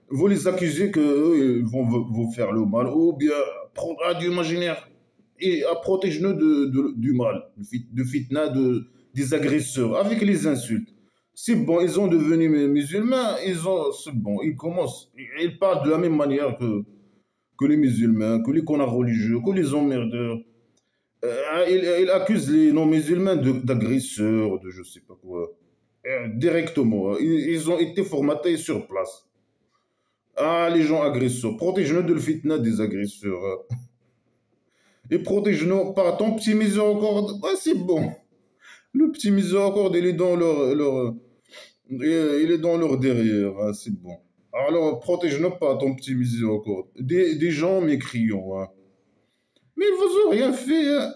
vous les accusez qu'eux, ils vont vous faire le mal. Ou bien, à du imaginaire. Et à protège-nous du mal, de fitna, des agresseurs, avec les insultes. C'est bon, ils ont devenu musulmans, c'est bon, ils commencent, ils parlent de la même manière que les musulmans, que les connards religieux, que les emmerdeurs. Il accuse les non-musulmans d'agresseurs, de je sais pas quoi. Directement, hein. Ils ont été formatés sur place. Ah, les gens agresseurs, protège-nous de le fitna des agresseurs, hein. Et protège-nous par ton petit miséricorde. Ah, c'est bon. Le petit miséricorde, il est dans leur derrière, hein, c'est bon. Alors, protège-nous par ton petit miséricorde. Des gens mécriants, hein. Mais ils vous ont rien fait, hein.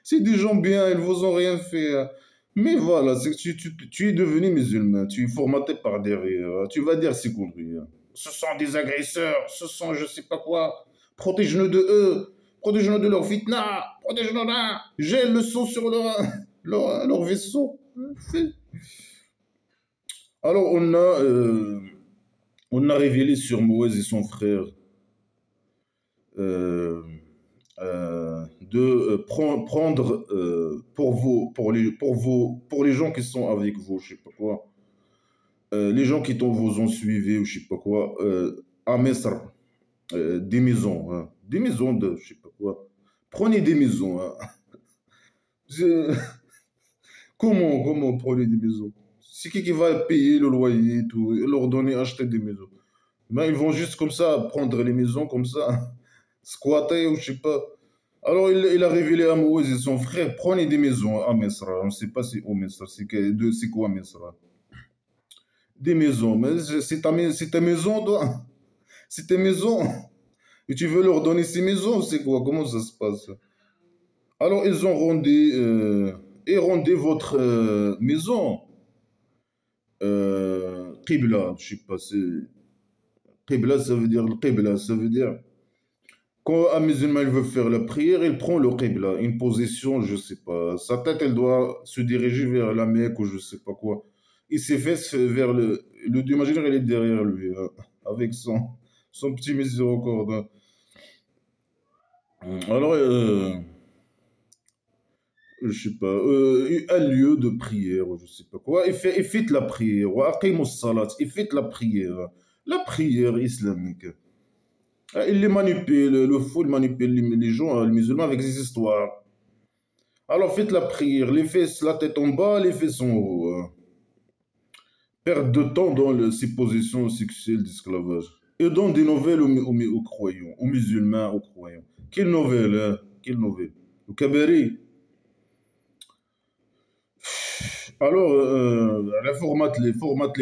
C'est des gens bien, ils vous ont rien fait, hein. Mais voilà, c'est que tu es devenu musulman, tu es formaté par derrière, hein. Tu vas dire c'est conneries, hein. Ce sont des agresseurs, ce sont je sais pas quoi. Protège-nous de eux, protège-nous de leur fitna, protège-nous là. J'ai le sang sur leur vaisseau. Alors on a révélé sur Moïse et son frère euh, de prendre pour les gens qui sont avec vous, je sais pas quoi, les gens qui vous ont suivi ou je sais pas quoi, à Mesr, des maisons, hein, des maisons de je sais pas quoi. Prenez des maisons, hein. Je- comment prendre des maisons? C'est qui va payer le loyer et tout, et leur donner acheter des maisons? Ben, ils vont juste comme ça prendre les maisons comme ça, squatter ou je sais pas. Alors il a révélé à Moïse et son frère, prenez des maisons à Mesra. On ne sait pas si au Mesra, c'est quoi Mesra? Des maisons, mais c'est ta maison, toi. C'est tes maisons. Et tu veux leur donner ces maisons, c'est quoi? Comment ça se passe? Alors ils ont rendez votre maison Qibla, je sais pas, Qibla, ça veut dire le Qibla, ça veut dire quand un musulman il veut faire la prière, il prend le Qibla, une position, je sais pas. Sa tête, elle doit se diriger vers la Mecque ou je sais pas quoi. Il s'est fait vers le Dieu imaginaire, il est derrière lui, hein, avec son petit miséricorde, hein. Alors, je sais pas, un lieu de prière, ou je sais pas quoi. Il fait la prière, wa aqimus salat, il fait la prière islamique. Ah, il les manipule, le fou, il manipule les gens, les musulmans avec des histoires. Alors faites la prière, les fesses, la tête en bas, les fesses en haut, hein. Perte de temps dans ces positions sexuelles d'esclavage. Et dans des nouvelles aux croyants, aux musulmans, aux croyants. Quelle nouvelle, hein? Quelle nouvelle? Le Kabari. Alors, formate les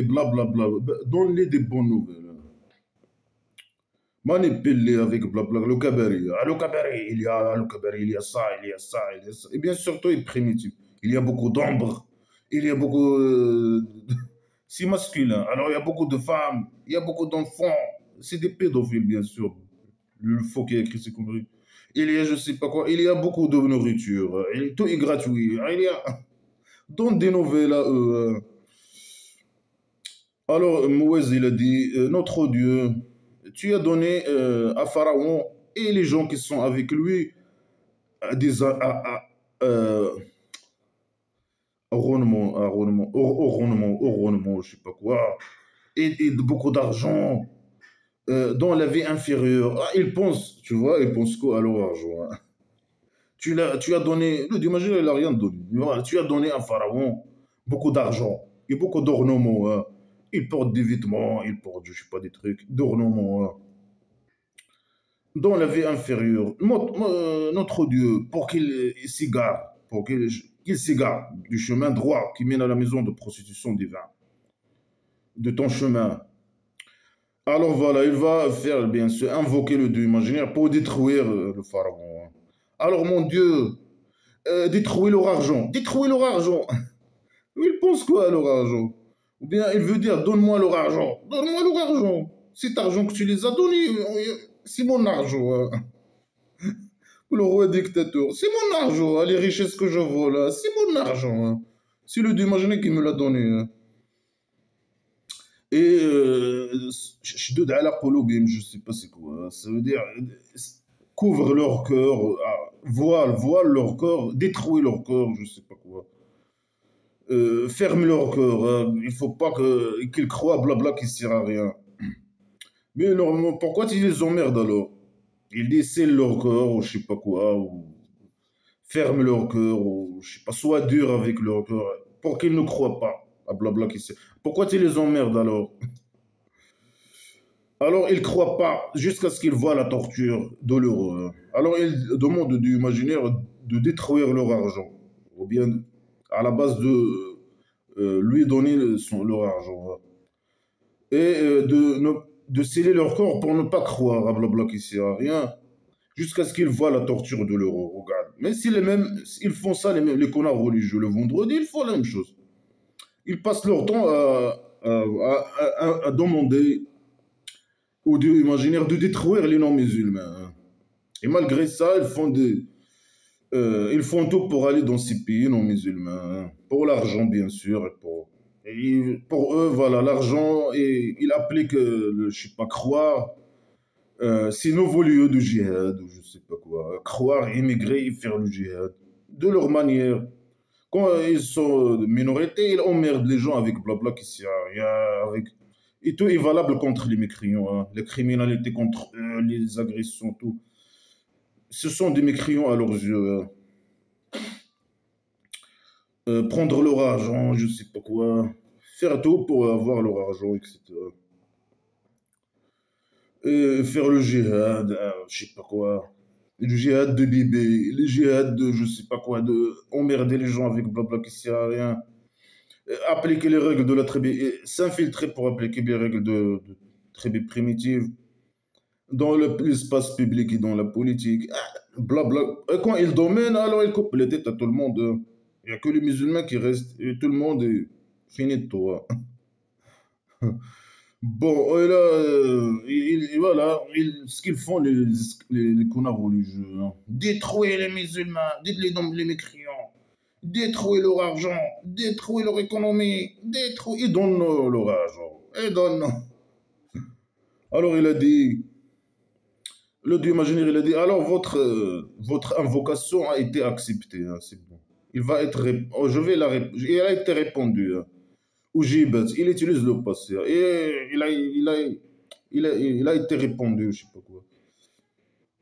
blablabla. Donne-les des bonnes nouvelles, hein. Manipule-les avec blabla. Le Kabari. Ah, le Kabari, le Kabari, il y a ça, il y a ça, il y a ça. Et bien surtout, il est primitif. Il y a beaucoup d'ombre. Il y a beaucoup. C'est masculin. Alors, il y a beaucoup de femmes. Il y a beaucoup d'enfants. C'est des pédophiles, bien sûr. Le faux qui a écrit ces conneries. Il y a, je sais pas quoi. Il y a beaucoup de nourriture. Tout est gratuit. Il y a. Donne des nouvelles à eux, hein. Alors, Moïse, il a dit, notre Dieu, tu as donné à Pharaon et les gens qui sont avec lui euh, ornements, je sais pas quoi, et beaucoup d'argent dans la vie inférieure. Ah, ils pensent, tu vois, ils pensent quoi à leur argent, hein. Tu as donné, le Dieu magique, il n'a rien donné. Voilà, tu as donné à Pharaon beaucoup d'argent et beaucoup d'ornements, hein. Il porte des vêtements, il porte, je sais pas, des trucs, d'ornements, hein. Dans la vie inférieure, notre Dieu, pour qu'il s'égare, qu'il s'égare du chemin droit qui mène à la maison de prostitution divine, de ton chemin. Alors voilà, il va faire, bien sûr, invoquer le Dieu imaginaire pour détruire le pharaon, hein. Alors mon Dieu, détruis leur argent, détruis leur argent. Il pense quoi à leur argent? Ou bien il veut dire, donne-moi leur argent. Cet argent que tu les as donné, c'est mon argent, hein. Le roi dictateur, c'est mon argent, hein, les richesses que je vole, là, c'est mon argent, hein. C'est le Dieu imaginaire qui me l'a donné, hein. Et je te dis à la polobim, je sais pas c'est quoi, hein. Ça veut dire couvre leur cœur, voile leur corps, détruit leur corps, je sais pas quoi. Ferme leur cœur, hein. Il faut pas qu'ils croient blabla qui sert à rien. Mais normalement, pourquoi tu les emmerdes alors? Ils disent scellent leur cœur, ou je sais pas quoi, ou ferme leur cœur, ou je sais pas, sois dur avec leur cœur, pour qu'ils ne croient pas à blabla qui sert. Pourquoi tu les emmerdes alors? Alors ils croient pas jusqu'à ce qu'ils voient la torture douloureuse. Alors ils demandent du imaginaire de détruire leur argent, ou bien à la base de lui donner leur argent, et de sceller leur corps pour ne pas croire à blabla qui sert à rien, jusqu'à ce qu'ils voient la torture de leur regarde. Mais si les mêmes, ils font ça, les connards religieux, le vendredi, ils font la même chose. Ils passent leur temps à demander aux dieux imaginaires de détruire les non-musulmans, hein. Et malgré ça, ils font tout pour aller dans ces pays non-musulmans, hein. Pour l'argent, bien sûr, et pour eux, voilà, l'argent, et ils appliquent, je sais pas, croire, ces nouveaux lieux de djihad, ou je sais pas quoi. Croire, immigrer et faire le djihad. De leur manière. Quand ils sont de minorité, ils emmerdent les gens avec blabla qui sert à rien. Et tout est valable contre les mécréants, hein. Les criminalités contre eux, les agressions, tout. Ce sont des mécréants à leurs yeux, hein. prendre leur argent, je sais pas quoi, faire tout pour avoir leur argent, etc. Et faire le djihad, je sais pas quoi. Le djihad de bébé, le djihad de je sais pas quoi, de emmerder les gens avec blabla qui sert à rien. Appliquer les règles de la tribu, et s'infiltrer pour appliquer les règles de tribu primitive dans l'espace public et dans la politique. Blabla. Et quand ils dominent, alors ils coupent les têtes à tout le monde. Il n'y a que les musulmans qui restent et tout le monde est fini de toi. Bon, et là, voilà, ce qu'ils font, les connards religieux, hein. Détruire les musulmans, dites-les donc les mécréants, détruire leur argent, détruire leur économie, détruire, ils donnent leur argent, ils donnent. Alors il a dit, le dieu imaginaire, il a dit, alors votre invocation a été acceptée, hein, c'est bon. Il va être, oh, je vais il a été répondu, hein. Ou Jibat, il utilise le passé, hein. Et il a été répondu, je sais pas quoi.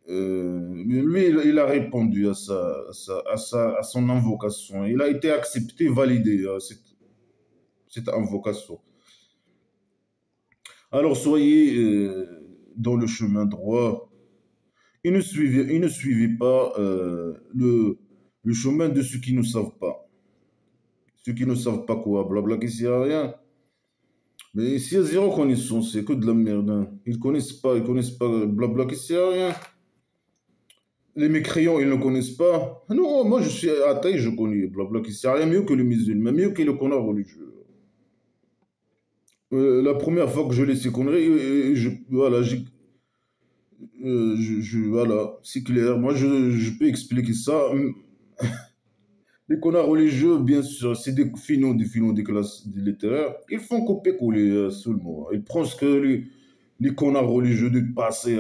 Lui, il a répondu à son invocation. Il a été accepté, validé, cette invocation. Alors soyez dans le chemin droit. Il ne suivait pas le chemin de ceux qui ne savent pas. Ceux qui ne savent pas quoi, blabla, qui sert à rien. Mais s'il y a zéro connaissance, c'est que de la merde, hein. Ils connaissent pas, blabla, qui sert à rien. Les mécréants, ils ne connaissent pas. Non, moi je suis athée, je connais, blabla, qui sert à rien, mieux que les musulmans, mieux que le connard religieux. La première fois que je laisse ces conneries, voilà, voilà, c'est clair. Moi, je peux expliquer ça. Les connards religieux, bien sûr, c'est des finaux des classes littéraires. Ils font copier-coller seulement. Ils prennent ce que les connards religieux du passé,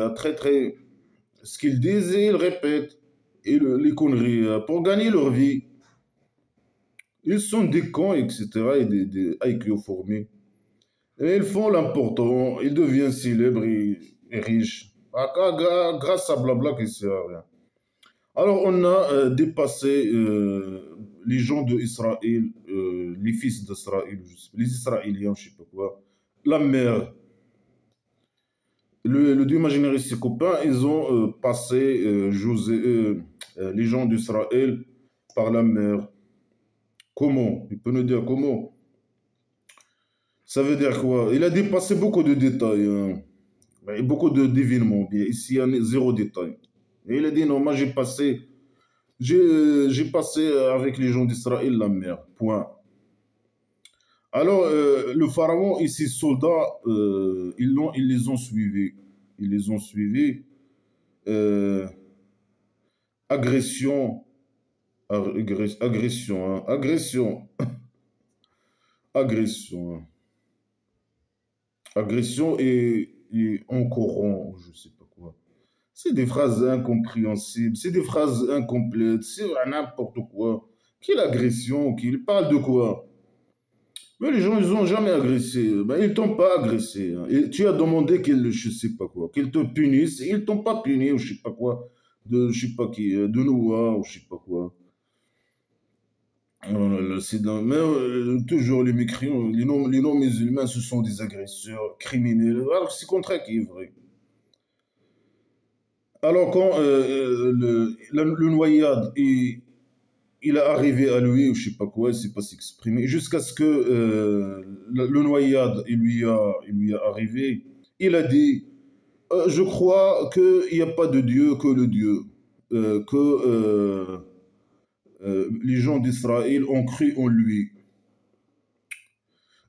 ce qu'ils disent et ils répètent. Et les conneries pour gagner leur vie. Ils sont des cons, etc. et des IQ formés. Et ils font l'important. Ils deviennent célèbres et riches. Grâce à blabla qui sert à rien. Alors, on a dépassé les gens d'Israël, les fils d'Israël, les Israéliens, je ne sais pas quoi, la mer. Le dieu imaginaire et ses copains, ils ont passé les gens d'Israël par la mer. Comment? Il peut nous dire comment? Ça veut dire quoi? Il a dépassé beaucoup de détails, hein, et beaucoup d'événements. Bien, ici, il y a zéro détail. Et il a dit, non, moi j'ai passé avec les gens d'Israël la mer. Point. Alors, le pharaon et ses soldats, ils les ont suivis. Ils les ont suivis. euh, agression, agression, hein, agression, agression, hein. Agression et encourant, je sais pas quoi. C'est des phrases incompréhensibles, c'est des phrases incomplètes, c'est n'importe quoi. Quelle agression? Qu'il parle de quoi? Mais les gens, ils ont jamais agressé. Ben, ils t'ont pas agressé, hein. Et tu as demandé qu'ils, je sais pas quoi, qu'ils te punissent. Ils t'ont pas puni ou je sais pas quoi, de je sais pas qui, de Noah ou je sais pas quoi. Oh là là, mais toujours les mécréants, les non-musulmans, ce sont des agresseurs, criminels. Alors c'est contre qui est vrai. Alors quand le noyade il est arrivé à lui, ou je sais pas quoi, il sait pas s'exprimer, jusqu'à ce que le noyade il lui a arrivé, il a dit, je crois qu'il n'y a pas de Dieu que le Dieu, que les gens d'Israël ont cru en lui.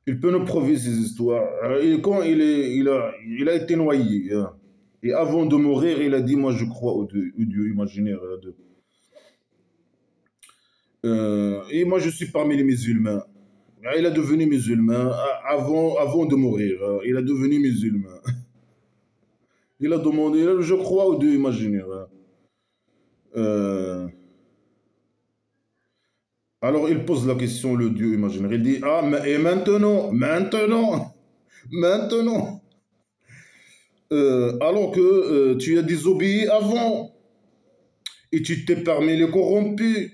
Il peut nous prouver ces histoires. Et quand il a été noyé, hein, et avant de mourir, il a dit, moi je crois au Dieu imaginaire. Et moi je suis parmi les musulmans. Il est devenu musulman avant de mourir. Il est devenu musulman. Il a demandé, je crois au Dieu imaginaire, hein. Euh, alors il pose la question, le Dieu imaginaire. Il dit, ah, et maintenant, alors que tu as désobéi avant et tu t'es permis les corrompus.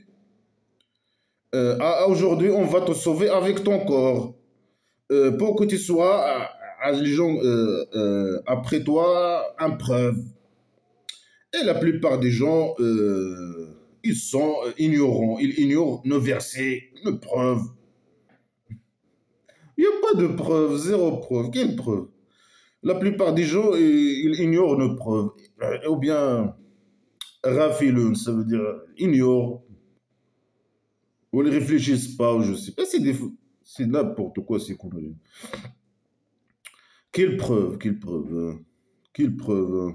Aujourd'hui, on va te sauver avec ton corps. Pour que tu sois, les gens après toi, un preuve. Et la plupart des gens, ils sont ignorants. Ils ignorent nos versets, nos preuves. Il n'y a pas de preuve, zéro preuve. Quelle preuve? La plupart des gens, ils ignorent nos preuves. Ou bien, rafilun, ça veut dire ignorent. Ou ils ne réfléchissent pas, ou je sais pas. C'est n'importe quoi, ces conneries. Quelle preuve, quelle preuve, quelle preuve.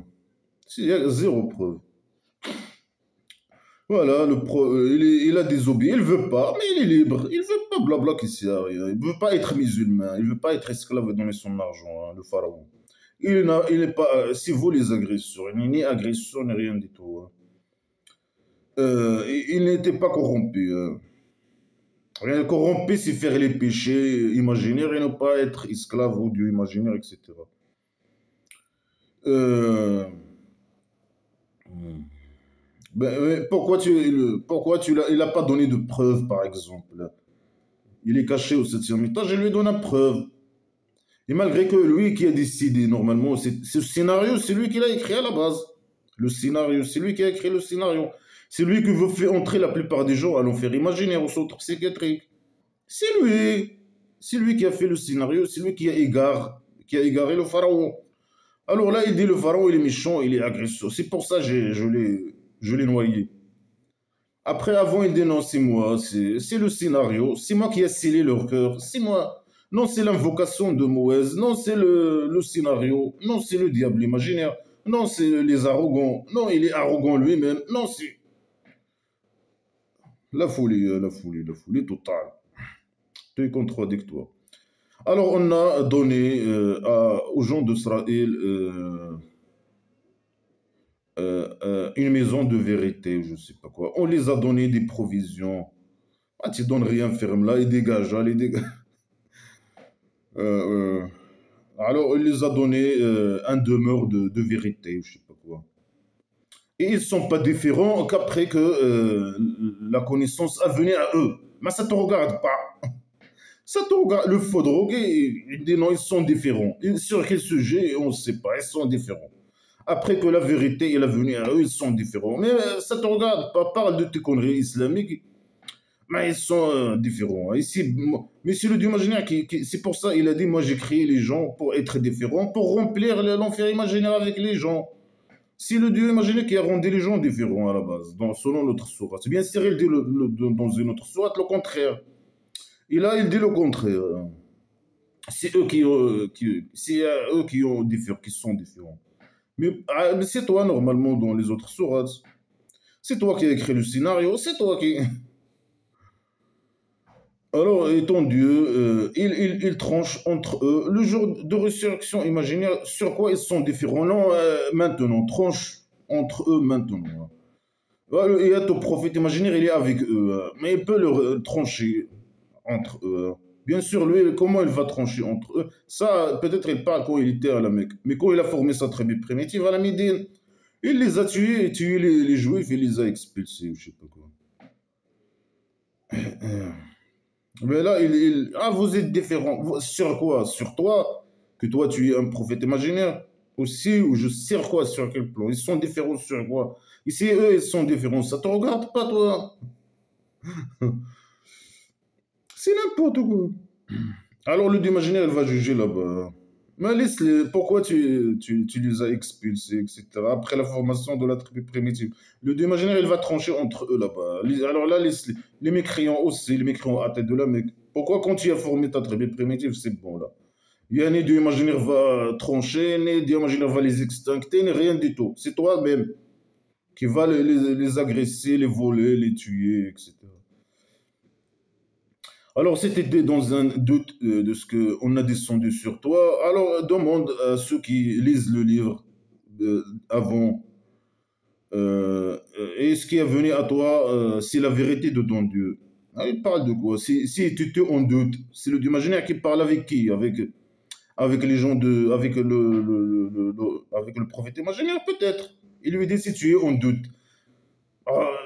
Il y a zéro preuve. Voilà, il a désobéi, il veut pas, mais il est libre. Il veut pas blabla qui sert à rien. Il veut pas être musulman, il veut pas être esclave et donner son argent, hein, le pharaon. Il n'est pas, c'est vous les agresseurs, il n'est ni agresseur ni rien du tout, hein. Il n'était pas corrompu, hein. Rien corrompu, c'est faire les péchés imaginaires et ne pas être esclave ou dieu imaginaire, etc. Euh, pourquoi il n'a pas donné de preuves, par exemple? Il est caché au septième étage, je lui donne une preuve. Et malgré que lui qui a décidé, normalement, ce scénario, c'est lui qui l'a écrit à la base. Le scénario, c'est lui qui a écrit le scénario. C'est lui qui veut faire entrer la plupart des gens à l'enfer imaginaire, au centre psychiatrique. C'est lui. C'est lui qui a fait le scénario, c'est lui qui a égaré le pharaon. Alors là, il dit le pharaon, il est méchant, il est agresseur. C'est pour ça que je l'ai noyé. Après, avant, il dit non, c'est moi, c'est le scénario, c'est moi qui ai scellé leur cœur, c'est moi. Non, c'est l'invocation de Moïse, non, c'est le scénario, non, c'est le diable imaginaire, non, c'est les arrogants, non, il est arrogant lui-même, non, c'est la folie totale. Tout est contradictoire. Alors, on a donné aux gens d'Israël une maison de vérité, je ne sais pas quoi. On les a donné des provisions. Ah, tu donnes rien, ferme là, et dégage, allez, dégage. Euh, euh, alors, il les a donné un demeure de vérité, je sais pas quoi. Et ils ne sont pas différents qu'après que la connaissance a venu à eux. Mais ça ne te regarde pas. Ça te regarde. Le faux drogué, il dit non, ils sont différents. Sur quel sujet, on ne sait pas, ils sont différents. Après que la vérité est venue à eux, ils sont différents. Mais ça te regarde pas. Parle de tes conneries islamiques. Mais ils sont différents. Ici, mais c'est le Dieu imaginaire c'est pour ça il a dit, moi j'ai créé les gens pour être différents, pour remplir l'enfer imaginaire avec les gens. C'est le Dieu imaginaire qui a rendu les gens différents à la base, selon notre sourate. Bien sûr, il dit dans une autre sourate le contraire. Et là, il dit le contraire. C'est eux qui sont différents. Mais c'est toi, normalement, dans les autres sourates. C'est toi qui as écrit le scénario, c'est toi qui... Alors, étant Dieu, il tranche entre eux le jour de résurrection imaginaire sur quoi ils sont différents. Non, maintenant, tranche entre eux maintenant. Voilà, et ton prophète imaginaire, il est avec eux, mais il peut le trancher entre eux. Bien sûr, lui, comment il va trancher entre eux? Ça, peut-être il parle quand il était à la Mecque, mais quand il a formé sa tribu primitive à la Médine, il les a tués, tué les Juifs, il les a expulsés, je sais pas quoi. Mais là, ah, vous êtes différents. Sur quoi? Sur toi? Que toi, tu es un prophète imaginaire? Aussi, ou je sais quoi? Sur quel plan? Ils sont différents sur quoi? Ici, eux, ils sont différents. Ça te regarde pas, toi? C'est n'importe quoi. Alors, le imaginaire, elle va juger là-bas. Mais laisse-les. Pourquoi tu les as expulsés, etc. Après la formation de la tribu primitive. Le Dieu imaginaire, il va trancher entre eux là-bas. Alors là, laisse-les. Les mécréants aussi, les mécréants à tête de la Mecque. Pourquoi quand tu as formé ta tribu primitive, c'est bon là? Il y a ni Dieu imaginaire va trancher, ni Dieu imaginaire va les extincter, ni rien du tout. C'est toi-même qui va les agresser, les voler, les tuer, etc. Alors, c'était dans un doute de ce qu'on a descendu sur toi. Alors, demande à ceux qui lisent le livre avant. Et ce qui est venu à toi, c'est la vérité de ton Dieu. Ah, il parle de quoi? Si tu te en doute, c'est le Dieu imaginaire qui parle avec qui? Avec les gens avec avec le prophète imaginaire, peut-être. Il lui dit si tu es en doute.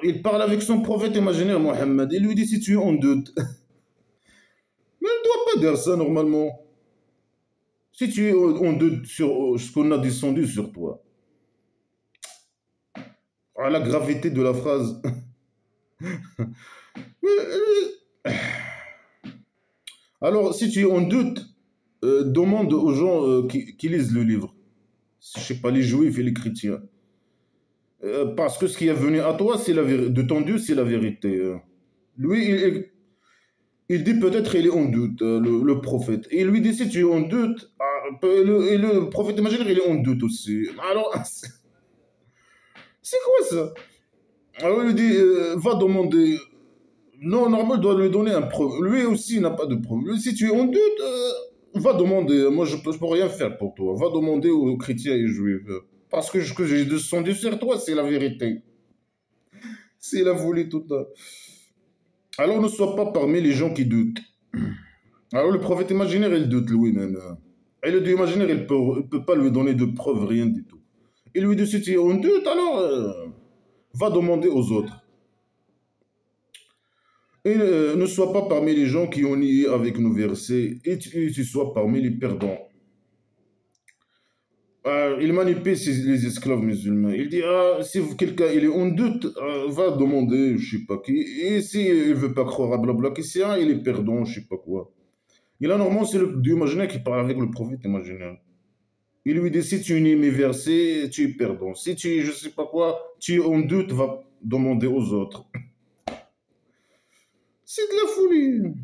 Il parle avec son prophète imaginaire, Mohammed. Il lui dit si tu es en doute. Mais il ne doit pas dire ça normalement. Si tu es en doute sur ce qu'on a descendu sur toi, à la gravité de la phrase. Alors, si tu es en doute, demande aux gens qui lisent le livre. Je sais pas, les juifs et les chrétiens. Parce que ce qui est venu à toi, c'est la vérité. De ton Dieu, c'est la vérité. Lui, il dit peut-être il est en doute, le prophète. Et il lui dit si tu es en doute, et le prophète imaginaire, il est en doute aussi. Alors, c'est quoi ça? Alors il lui dit, va demander. Non, normal doit lui donner un preuve. Lui aussi, il n'a pas de preuve. Lui, si tu es en doute, va demander. Moi, je peux rien faire pour toi. Va demander aux chrétiens et juifs. Parce que ce que j'ai descendu sur toi, c'est la vérité. C'est la volée totale. Alors ne sois pas parmi les gens qui doutent. Alors le prophète imaginaire, il doute lui-même. Et le Dieu imaginaire, il peut pas lui donner de preuves, rien du tout. Il lui dit, si tu es en doute, alors va demander aux autres. Et ne sois pas parmi les gens qui ont nié avec nos versets, et tu sois parmi les perdants. Il manipule les esclaves musulmans. Il dit, ah, si quelqu'un il est en doute, va demander, je sais pas qui. Et s'il ne veut pas croire à blabla, qui c'est un, il est perdant, je sais pas quoi. Et là, normalement, c'est le Dieu imaginaire qui parle avec le prophète imaginaire. Il lui dit, si tu nies mes versets, tu es perdant. Si tu, je sais pas quoi, tu es en doute, va demander aux autres. C'est de la folie.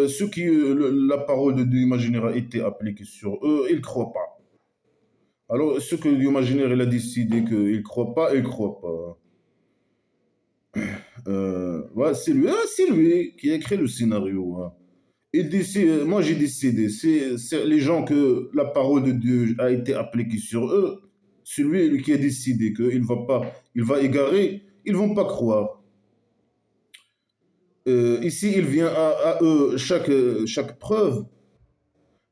Ceux qui, la parole de Dieu imaginaire a été appliquée sur eux, ils ne croient pas. Alors, ceux que Dieu imaginaire il a décidé qu'ils ne croient pas, ils ne croient pas. Ouais, c'est lui qui a écrit le scénario. Hein. Il dit, moi j'ai décidé, c'est les gens que la parole de Dieu a été appliquée sur eux, celui qui a décidé qu'il va pas, il va égarer, ils vont pas croire. Ici, il vient à eux chaque preuve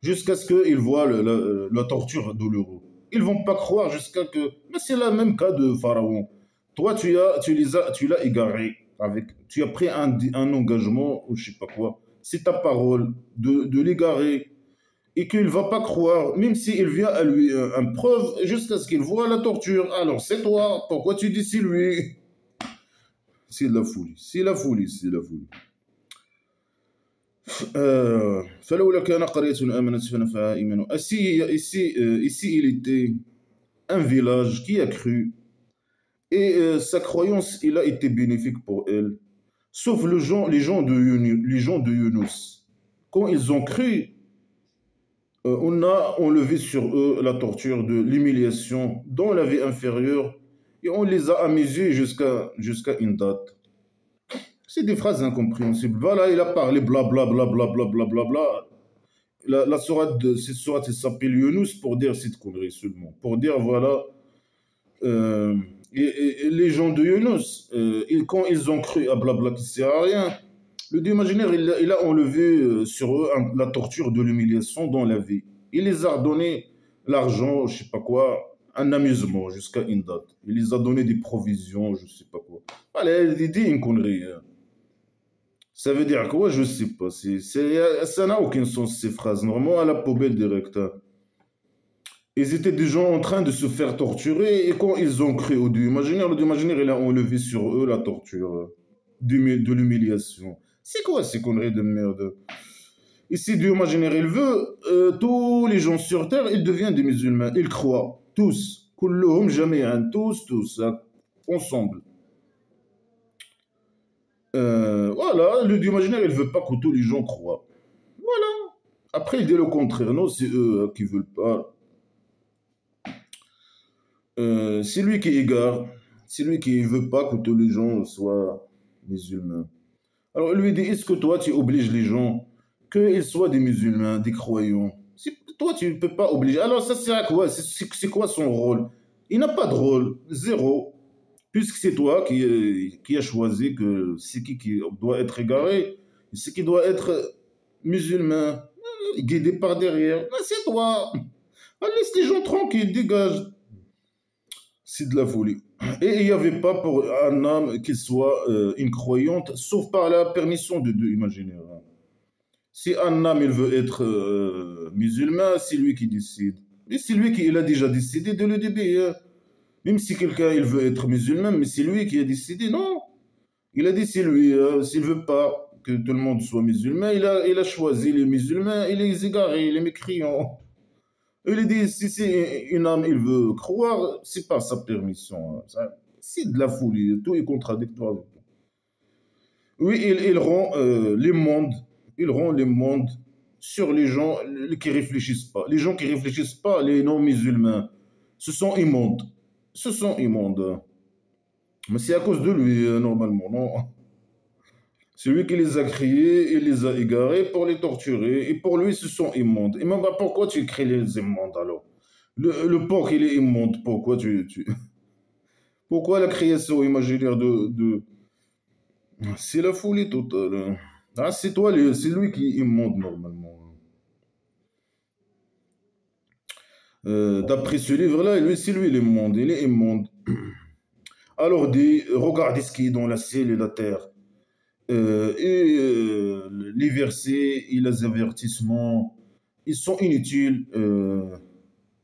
jusqu'à ce qu'ils voient la torture douloureuse. Ils vont pas croire jusqu'à que... Mais c'est le même cas de Pharaon. Toi, tu l'as égaré. Tu as pris un engagement ou je sais pas quoi. C'est ta parole de l'égarer. Et qu'il ne va pas croire, même s'il vient à lui une preuve, jusqu'à ce qu'il voit la torture. Alors c'est toi, pourquoi tu dis c'est lui? C'est de la folie, c'est la folie, c'est la folie. فلولا كان قرية آمنت فنفعها إيمانها. Ici, il était un village qui a cru et sa croyance, il a été bénéfique pour elle. Sauf les gens de Yunus. Quand ils ont cru, on a enlevé sur eux la torture de l'humiliation dans la vie inférieure et on les a amusés jusqu'à une date. C'est des phrases incompréhensibles. Voilà, il a parlé blablabla, blablabla, bla. La sourate, cette sourate, elle s'appelle Yunus pour dire cette connerie seulement. Pour dire, voilà, et les gens de Yunus, quand ils ont cru à blabla qui ne sert à rien, le Dieu imaginaire, il a enlevé sur eux la torture de l'humiliation dans la vie. Il les a donné l'argent, je sais pas quoi, un amusement jusqu'à une date. Il les a donné des provisions, je sais pas quoi. Allez, il dit une connerie. Hein. Ça veut dire quoi? Je sais pas. Ça n'a aucun sens ces phrases. Normalement, à la poubelle direct. Hein. Ils étaient des gens en train de se faire torturer et quand ils ont cru au Dieu imaginaire, le Dieu imaginaire, il a enlevé sur eux la torture de l'humiliation. C'est quoi ces conneries de merde? Ici, Dieu imaginaire, il veut, tous les gens sur terre, ils deviennent des musulmans. Ils croient. Tous. Kulluhum jami'an. Tous. Ensemble. Voilà, le Dieu imaginaire, il veut pas que tous les gens croient. Voilà. Après, il dit le contraire. Non, c'est eux qui veulent pas. C'est lui qui égare. C'est lui qui veut pas que tous les gens soient musulmans. Alors, il lui dit, est-ce que toi, tu obliges les gens qu'ils soient des musulmans, des croyants? Toi, tu ne peux pas obliger. Alors, ça sert à quoi? C'est quoi son rôle? Il n'a pas de rôle. Zéro. Puisque c'est toi qui as choisi que c'est qui doit être égaré, c'est qui doit être musulman, guidé par derrière. C'est toi. Laisse les gens tranquilles, dégage. C'est de la folie. Et il n'y avait pas pour un âme qu'il soit une croyante, sauf par la permission de Dieu, imaginez, hein. Si un âme il veut être musulman, c'est lui qui décide. Mais c'est lui qui il a déjà décidé de le début, hein. Même si quelqu'un il veut être musulman, mais c'est lui qui a décidé, non. Il a dit c'est lui, s'il veut pas que tout le monde soit musulman, il a choisi les musulmans et les égarés, les mécréants. Il a dit si c'est une âme il veut croire, c'est pas sa permission, hein. C'est de la folie, tout est contradictoire. Oui, il rend les mondes, il rend les mondes sur les gens qui réfléchissent pas. Les gens qui réfléchissent pas, les non-musulmans, ce sont immondes. Ce sont immondes. Mais c'est à cause de lui, normalement, non? C'est lui qui les a créés, il les a égarés pour les torturer. Et pour lui, ce sont immondes. Et même, bah, pourquoi tu crées les immondes alors? Le porc, il est immonde. Pourquoi pourquoi la création imaginaire C'est la folie totale. Ah, c'est toi, c'est lui qui est immonde normalement. D'après ce livre-là, lui, c'est lui l'immonde. Il est immonde. Alors, regardez ce qui est dans la ciel et la terre. Les versets et les avertissements, ils sont inutiles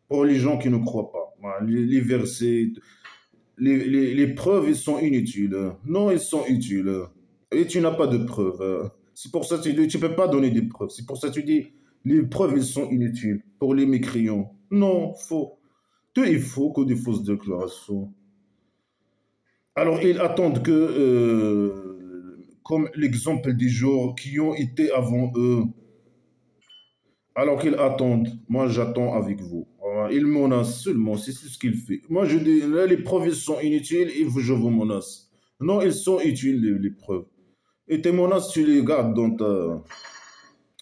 pour les gens qui ne croient pas. Voilà, les versets, les preuves, ils sont inutiles. Non, ils sont utiles. Et tu n'as pas de preuves. C'est pour ça que tu ne peux pas donner des preuves. C'est pour ça que tu dis, les preuves, elles sont inutiles pour les mécréants. Non, faux. Tout est faux que des fausses déclarations. Alors, ils attendent que, comme l'exemple des gens qui ont été avant eux, alors qu'ils attendent, moi j'attends avec vous. Voilà, ils menacent seulement, c'est ce qu'il fait. Moi je dis, là les preuves elles sont inutiles et je vous menace. Non, elles sont utiles les preuves. Et tes menaces, tu les gardes dans ta...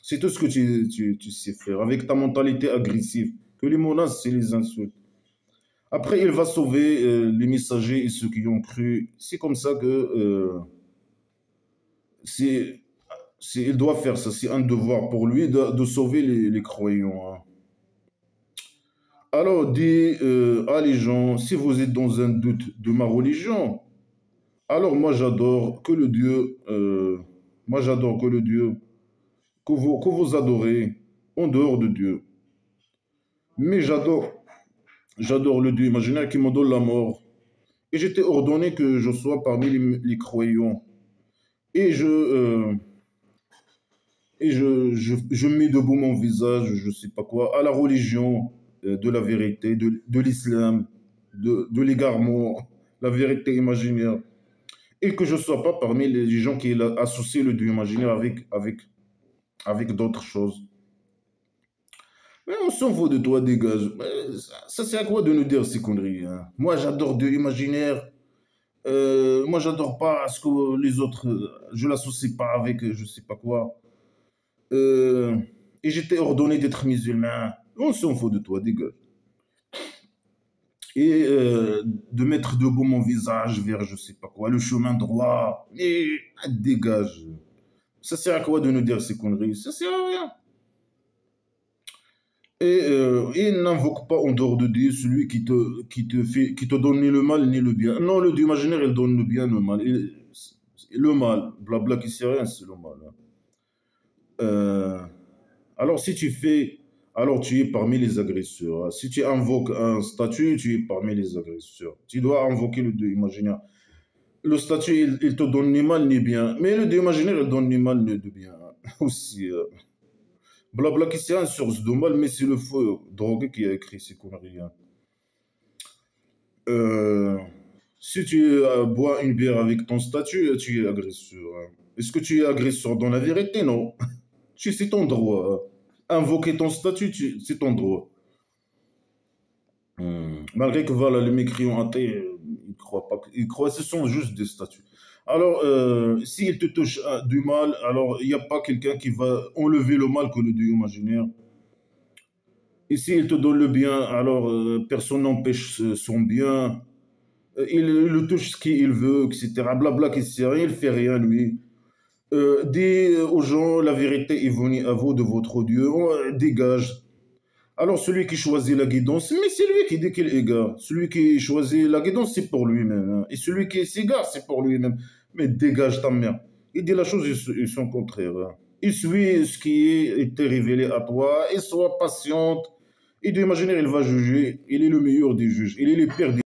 C'est tout ce que tu sais faire, avec ta mentalité agressive. Que les menaces, c'est les insultes. Après, il va sauver les messagers et ceux qui ont cru. C'est comme ça que c'est, il doit faire ça. C'est un devoir pour lui de sauver les croyants, hein. Alors, dis à les gens, si vous êtes dans un doute de ma religion, alors moi j'adore que le Dieu que vous adorez en dehors de Dieu. Mais j'adore le Dieu imaginaire qui me donne la mort. Et j'étais ordonné que je sois parmi les croyants. Et je mets debout mon visage, je sais pas quoi, à la religion de la vérité, de l'islam, de l'égarement, la vérité imaginaire. Et que je ne sois pas parmi les gens qui associent le Dieu imaginaire avec d'autres choses. Mais on s'en fout de toi, dégage. Mais ça c'est à quoi de nous dire ces conneries, hein? Moi, j'adore Dieu imaginaire. Moi, j'adore pas ce que les autres. Je l'associe pas avec je sais pas quoi. Euh, et j'étais ordonné d'être musulman. On s'en fout de toi, dégage. Et de mettre debout mon visage vers je sais pas quoi, le chemin droit. Et dégage. Ça sert à quoi de nous dire ces conneries? Ça sert à rien. Et il n'invoque pas en dehors de Dieu celui qui te donne ni le mal ni le bien. Non, le Dieu imaginaire, il donne le bien, le mal. Le mal, blabla qui sert à rien, c'est le mal, hein. Euh, alors si tu fais, alors tu es parmi les agresseurs, hein. Si tu invoques un statut, tu es parmi les agresseurs. Tu dois invoquer le Dieu imaginaire. Le statut, il te donne ni mal ni bien. Mais le Dieu imaginaire, il donne ni mal ni de bien, hein. Aussi. Blabla qui c'est une source de mal, mais c'est le faux drogué qui a écrit ces conneries, hein. Euh, Si tu bois une bière avec ton statut, tu es agresseur, hein. Est-ce que tu es agresseur dans la vérité? Non. C'est ton droit, hein. Invoquer ton statut, c'est ton droit. Malgré que voilà, les mécréants athées, ils croient pas, ils croient, ce sont juste des statuts. Alors, s'il te touche du mal, alors il n'y a pas quelqu'un qui va enlever le mal que le Dieu imaginaire. Et s'il te donne le bien, alors personne n'empêche son bien. Il le touche ce qu'il veut, etc. Blabla, qui sait rien, il fait rien, lui. Dis aux gens la vérité est venue à vous de votre Dieu. Oh, dégage. Alors celui qui choisit la guidance, mais c'est lui qui dit qu'il égare. Celui qui choisit la guidance, c'est pour lui-même, hein. Et celui qui s'égare, c'est pour lui-même. Mais dégage ta mère. Il dit la chose et son contraire, hein. Il suit ce qui été révélé à toi et sois patiente. Et d'imaginer, il va juger. Il est le meilleur des juges. Il est le père des